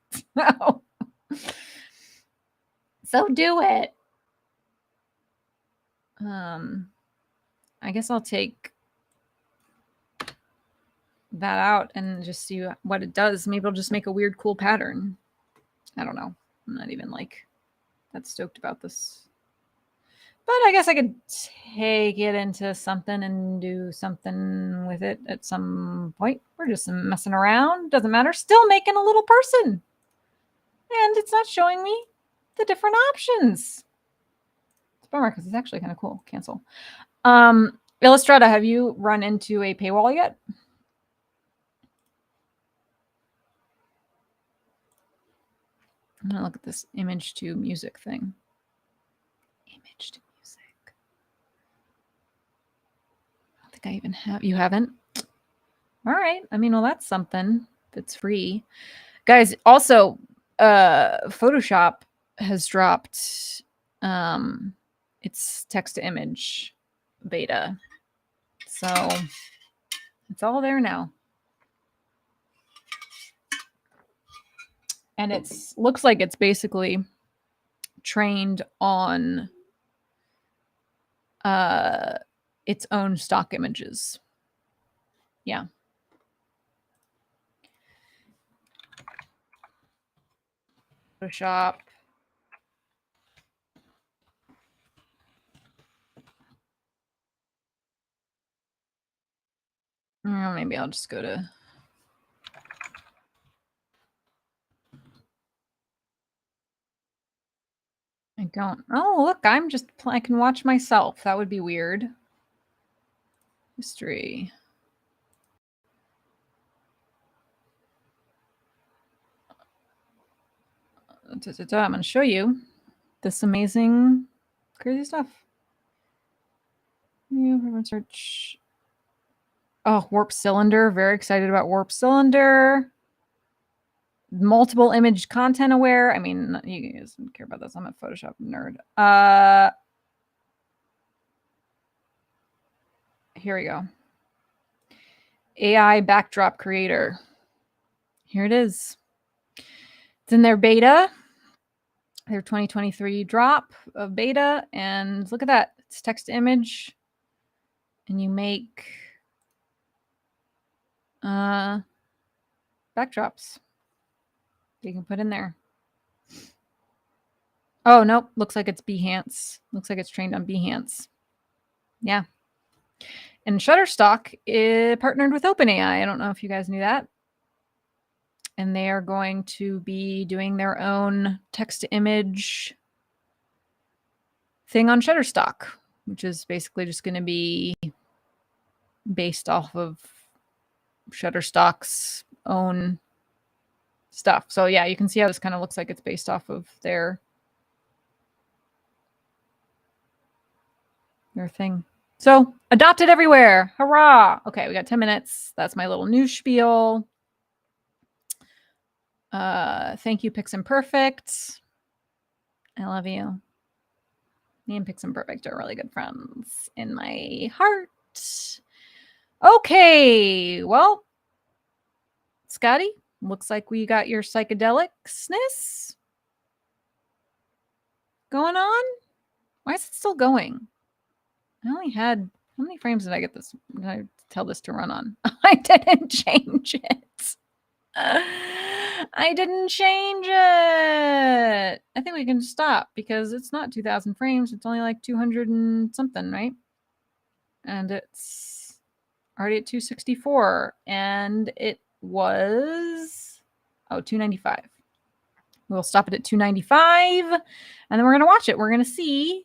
So do it. I guess I'll take that out and just see what it does. Maybe I'll just make a weird, cool pattern. I don't know. I'm not even like that stoked about this. But I guess I could take it into something and do something with it at some point. We're just messing around. Doesn't matter. Still making a little person. And it's not showing me the different options. It's a bummer because it's actually kind of cool. Cancel. Illustrata, have you run into a paywall yet? I'm going to look at this image to music thing. Image to music. I don't think I even have. You haven't? All right. I mean, well, that's something that's free. Guys, also, Photoshop has dropped its text to image beta. So it's all there now. And it looks like it's basically trained on its own stock images. Yeah. Photoshop. Maybe I'll just go to. I don't. Oh, look, I can watch myself. That would be weird. History. I'm going to show you this amazing, crazy stuff. Search. Oh, warp cylinder. Very excited about warp cylinder. Multiple image content aware. I mean, you guys don't care about this. I'm a Photoshop nerd. Here we go. AI backdrop creator. Here it is. It's in their beta, their 2023 drop of beta. And look at that. It's text to image. And you make backdrops you can put in there. Oh, nope. Looks like it's Behance. Looks like it's trained on Behance. Yeah. And Shutterstock partnered with OpenAI. I don't know if you guys knew that. And they are going to be doing their own text-to-image thing on Shutterstock, which is basically just going to be based off of Shutterstock's own stuff. So yeah, you can see how this kind of looks like it's based off of their thing. So adopted everywhere. Hurrah. Okay, we got 10 minutes. That's my little news spiel. Thank you, Pix and Perfect. I love you. Me and Pix and Perfect are really good friends in my heart. Okay, well, Scotty, looks like we got your psychedelicsness going on. Why is it still going? I only had, how many frames did I get this? Did I tell this to run on? I didn't change it. I didn't change it. I think we can stop because it's not 2,000 frames. It's only like 200 and something, right? and it's already at 264, and it was, oh, 295. We'll stop it at 295, and then we're going to watch it. We're going to see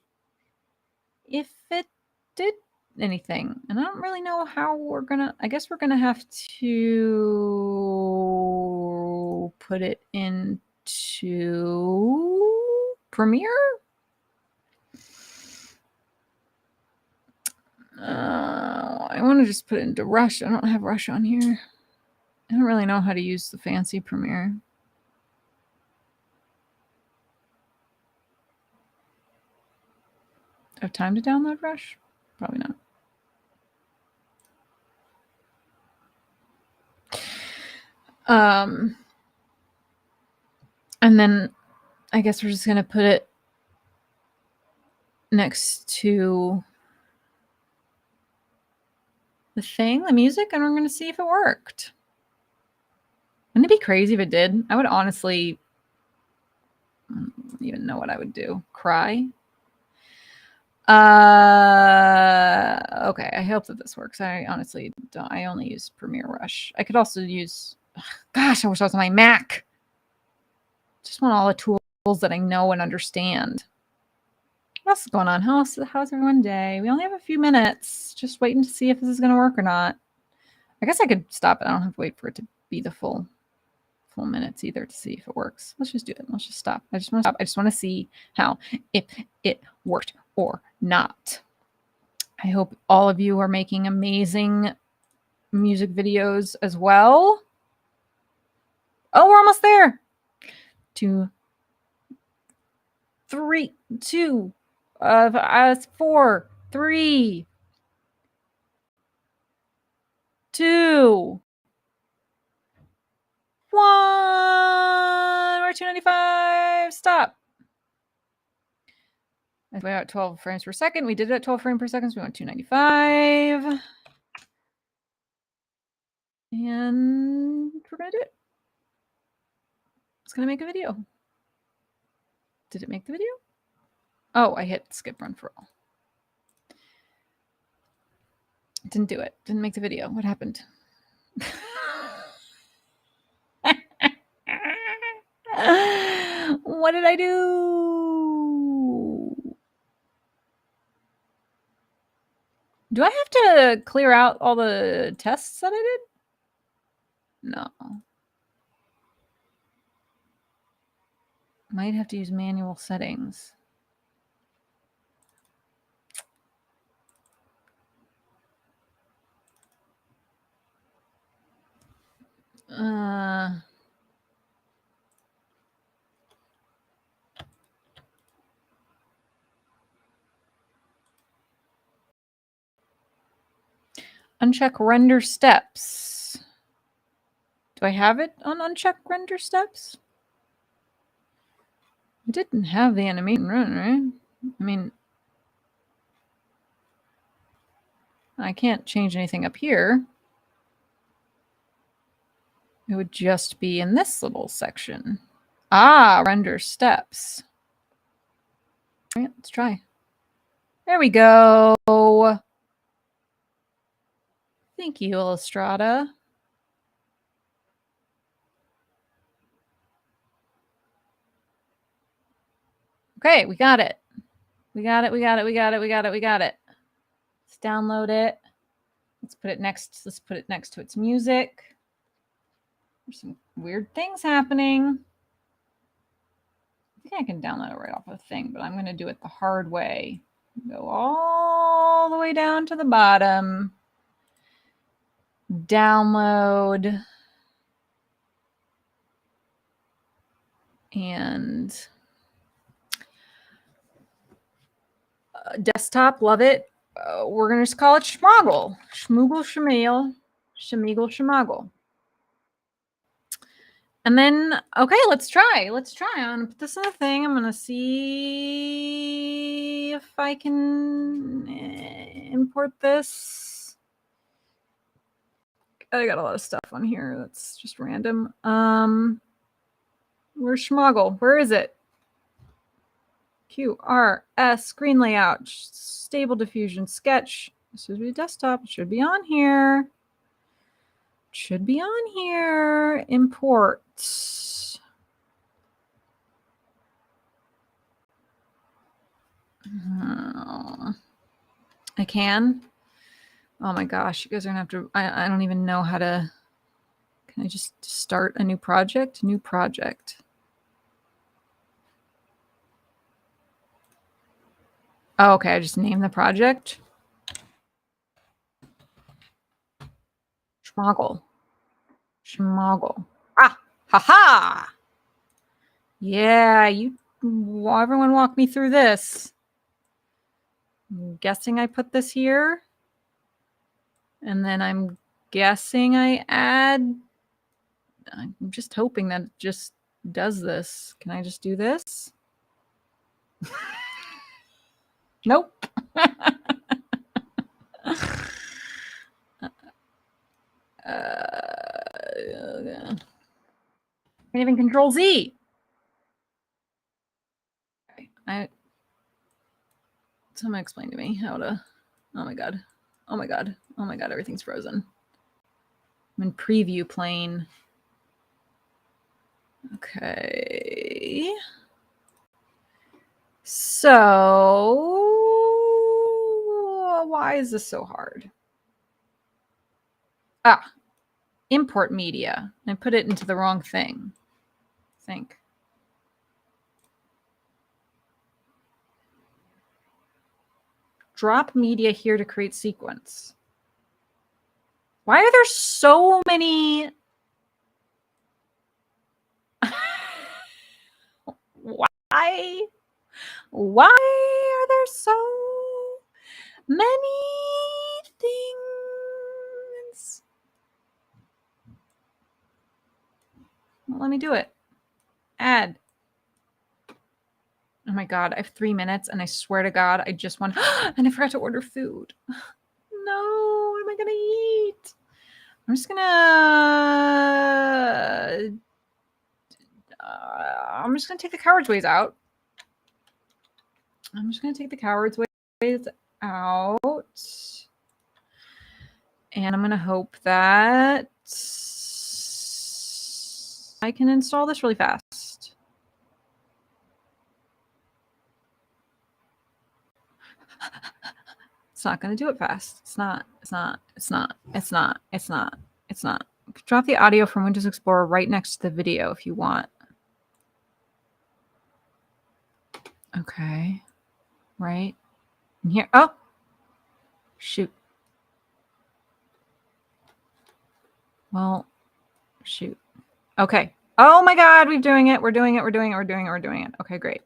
if it did anything. And I don't really know how we're going to, I guess we're going to have to put it into Premiere. I want to just put it into Rush. I don't have Rush on here. I don't really know how to use the fancy Premiere. Do I have time to download Rush? Probably not. And then I guess we're just going to put it next to the thing, the music, and we're going to see if it worked. Wouldn't it be crazy if it did? I would honestly, I don't even know what I would do. Cry? Okay, I hope that this works. I honestly don't. I only use Premiere Rush. I could also use, gosh, I wish I was on my Mac. Just want all the tools that I know and understand. What else is going on? How's everyone's day? We only have a few minutes. Just waiting to see if this is going to work or not. I guess I could stop it. I don't have to wait for it to be the full minutes either to see if it works. Let's just do it. Let's just stop. I just want to stop. I just want to see if it worked or not. I hope all of you are making amazing music videos as well. Oh, we're almost there. 2, 3, 2, 4, 3, 2, 1. We're 295. Stop. We're at 12 frames per second. We did it at 12 frames per second, so we went 295. And we're going to do it. It's going to make a video. Did it make the video? Oh, I hit skip run for all. It didn't do it. Didn't make the video. What happened? What did I do? Do I have to clear out all the tests that I did? No. Might have to use manual settings. Uncheck render steps. Do I have it on uncheck render steps? I didn't have the animation run, right? I mean, I can't change anything up here. It would just be in this little section. Ah, render steps. All right, let's try. There we go. Thank you, Illustrata. Okay, we got it. We got it. Let's download it. Let's put it next to its music. There's some weird things happening. I think I can download it right off of the thing, but I'm going to do it the hard way. Go all the way down to the bottom. Download. And desktop, love it. We're going to just call it Schmoggle. Schmoogle, Schmeagle, Schmeagle, Schmoggle. And then, okay, let's try. I'm going to put this in a thing. I'm going to see if I can import this. I got a lot of stuff on here that's just random. Where's Schmoggle? Where is it? QRS, screen layout, stable diffusion, sketch. This should be desktop. It should be on here. It should be on here. Import. I can. Oh my gosh, you guys are gonna have to. I don't even know how to. Can I just start a new project? New project. Oh, okay. I just named the project. Schmoggle. Schmoggle. Ah, haha. Yeah, everyone walk me through this. I'm guessing I put this here. And then I'm guessing I add. I'm just hoping that it just does this. Can I just do this? Nope. Can't even Control Z. Okay. Someone explain to me how to. Oh my god. Oh my god. Oh my god. Everything's frozen. I'm in preview plane. Okay. So why is this so hard? Ah, import media. I put it into the wrong thing. I think. Drop media here to create sequence. Why are there so many? Why are there so many things? Well, let me do it. Add. Oh my god, I have 3 minutes and I swear to god I just want and I forgot to order food. No, what am I gonna eat? I'm just gonna take the coward's ways out. I'm just gonna take the coward's ways out. And I'm gonna hope that I can install this really fast. It's not going to do it fast. It's not. Drop the audio from Windows Explorer right next to the video if you want. Okay. Right. And here. Oh. Shoot. Well, shoot. Okay. Oh my god, we're doing it. We're doing it. Okay, great.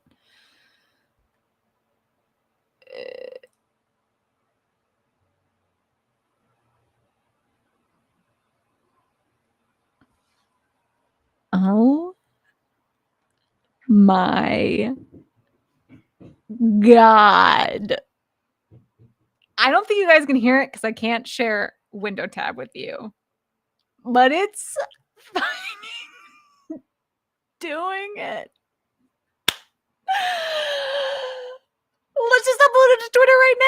Oh my god. I don't think you guys can hear it because I can't share window tab with you. But it's doing it. Let's just upload it to Twitter right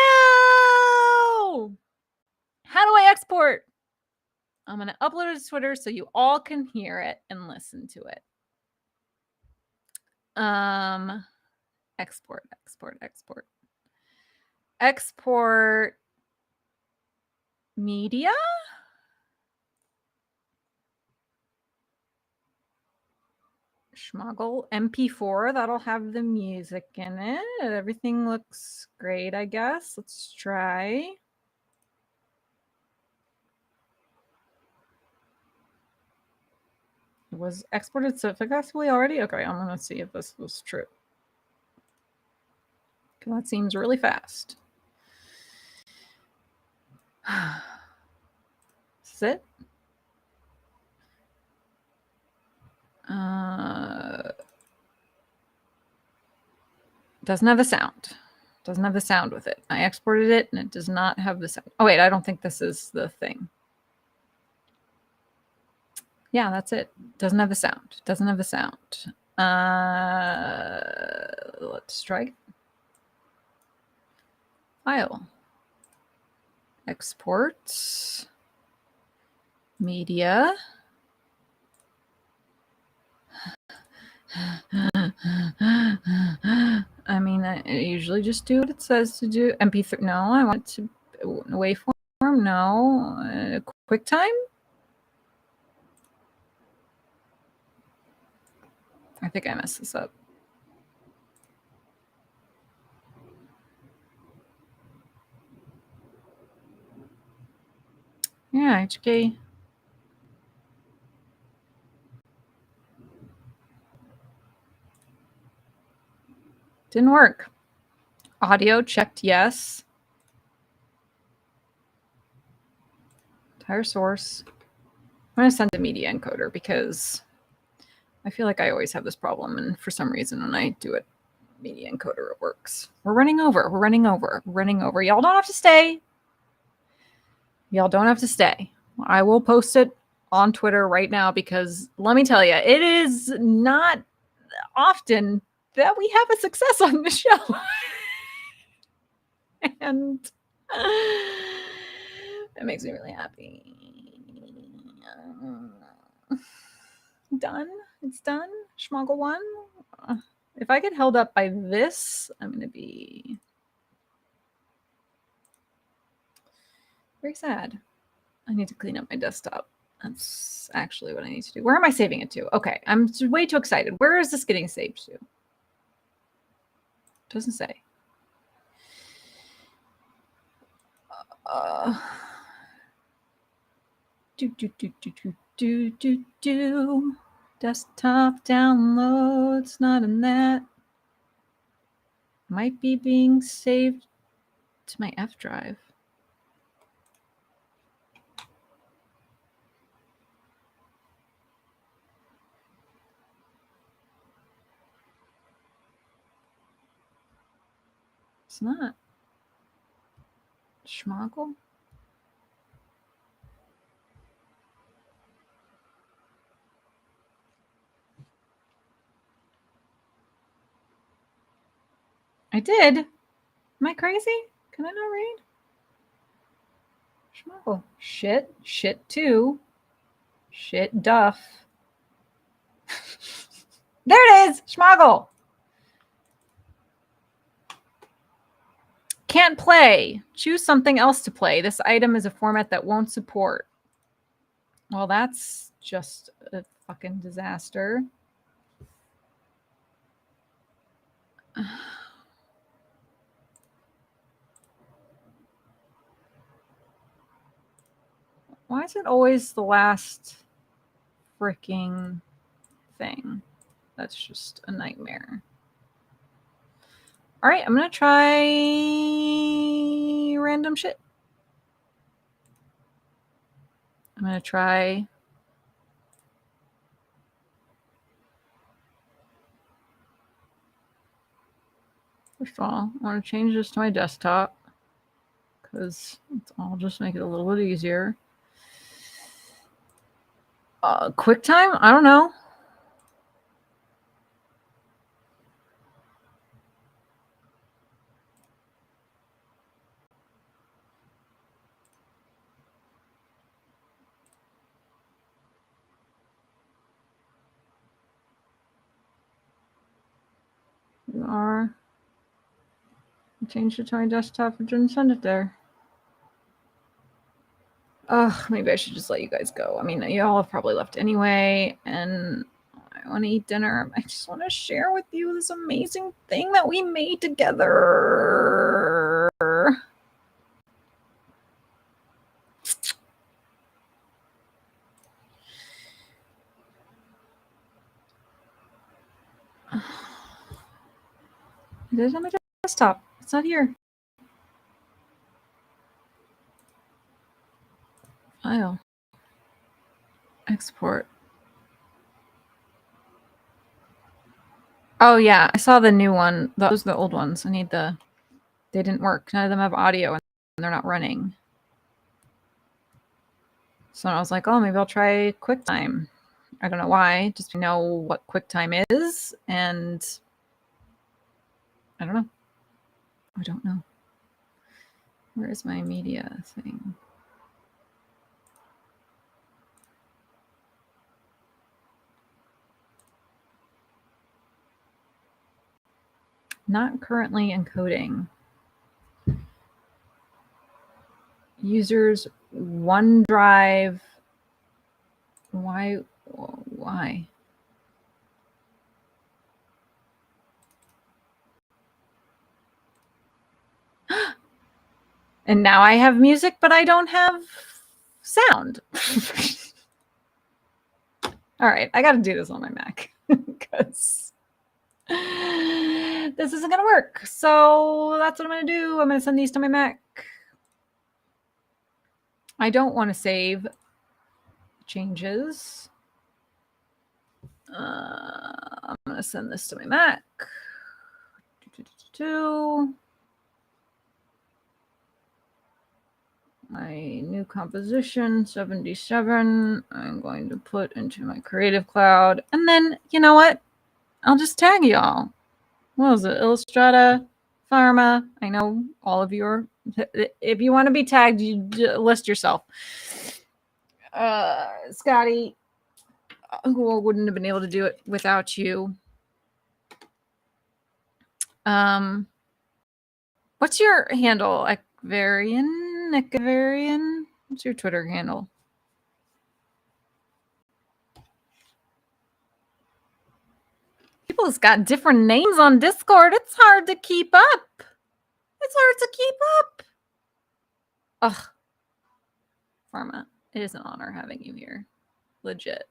now. How do I export? I'm going to upload it to Twitter so you all can hear it and listen to it. Export. Export media. Schmoggle MP4. That'll have the music in it. Everything looks great, I guess. Let's try. It was exported successfully already? Okay, I'm going to see if this was true. That seems really fast. This is it. Doesn't have the sound. Doesn't have the sound with it. I exported it and it does not have the sound. Oh wait, I don't think this is the thing. Yeah, that's it. Doesn't have the sound. Doesn't have the sound. Let's try. File. Export. Media. I mean, I usually just do what it says to do. MP3. No, I want to waveform. No. QuickTime. I think I messed this up. Yeah, HK. Didn't work. Audio checked yes. Entire source. I'm going to send a media encoder because I feel like I always have this problem, and for some reason when I do it, media encoder, it works. We're running over. We're running over. We're running over. Y'all don't have to stay. Y'all don't have to stay. I will post it on Twitter right now because let me tell you, it is not often that we have a success on the show. And it makes me really happy. Done. It's done. Schmoggle 1. If I get held up by this, I'm going to be very sad. I need to clean up my desktop. That's actually what I need to do. Where am I saving it to? Okay, I'm way too excited. Where is this getting saved to? Doesn't say. Do. Desktop downloads, not in that. Might be being saved to my F drive. It's not. Schmoggle? I did. Am I crazy? Can I not read? Schmoggle. Shit. Shit 2. Shit Duff. There it is. Schmoggle. Can't play. Choose something else to play. This item is a format that won't support. Well, that's just a fucking disaster. Why is it always the last freaking thing? That's just a nightmare. All right, I'm going to try random shit. I'm going to try first of all, I want to change this to my desktop because I'll just make it a little bit easier. QuickTime? I don't know. Change it to my desktop and send it there. Maybe I should just let you guys go. I mean, you all have probably left anyway, and I want to eat dinner. I just want to share with you this amazing thing that we made together. It is on my desktop. It's not here. File. Export. Oh, yeah. I saw the new one. Those are the old ones. I need the... They didn't work. None of them have audio, and they're not running. So I was like, oh, maybe I'll try QuickTime. I don't know why. Just to know what QuickTime is, and I don't know. I don't know. Where is my media thing? Not currently encoding. Users OneDrive. Why? And now I have music, but I don't have sound. All right, I got to do this on my Mac because this isn't going to work. So that's what I'm going to do. I'm going to send these to my Mac. I don't want to save changes. I'm going to send this to my Mac. My new composition 77 I'm going to put into my Creative Cloud, and then you know what, I'll just tag y'all. What was it? Illustrata, Pharma. I know all of you are, if you want to be tagged, you list yourself. Scotty, who wouldn't have been able to do it without you. What's your handle? Ecavarian? What's your Twitter handle? People's got different names on Discord. It's hard to keep up. Ugh. Pharma, it is an honor having you here. Legit.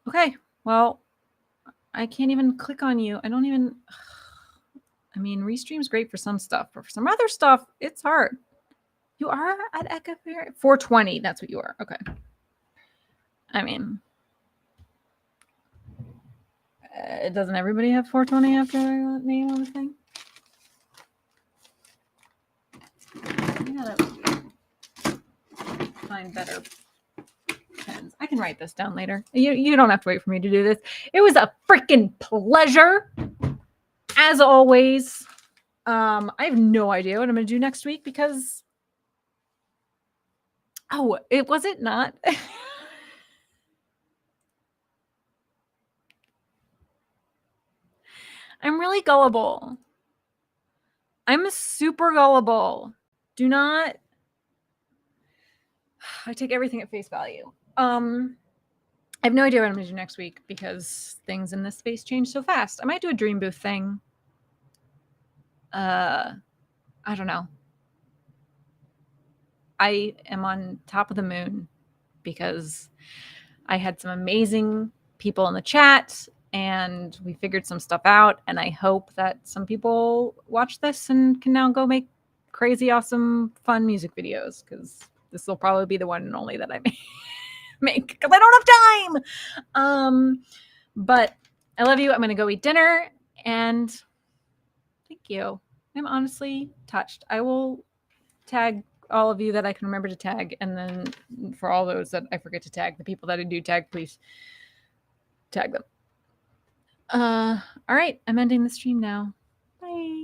Okay, well, I can't even click on you. I mean, Restream's great for some stuff, but for some other stuff, it's hard. You are at Ecafairy? 420, that's what you are. Okay. I mean, doesn't everybody have 420 after their name on the thing? I gotta find better pens. I can write this down later. You don't have to wait for me to do this. It was a freaking pleasure, as always. I have no idea what I'm going to do next week because... Oh, was it not? I'm really gullible. I'm super gullible. Do not... I take everything at face value. I have no idea what I'm going to do next week because things in this space change so fast. I might do a dream booth thing. I don't know. I am on top of the moon because I had some amazing people in the chat and we figured some stuff out. And I hope that some people watch this and can now go make crazy, awesome, fun music videos because this will probably be the one and only that I make because I don't have time. But I love you. I'm going to go eat dinner and thank you. I'm honestly touched. I will tag all of you that I can remember to tag. And then for all those that I forget to tag, the people that I do tag, please tag them. All right. I'm ending the stream now. Bye.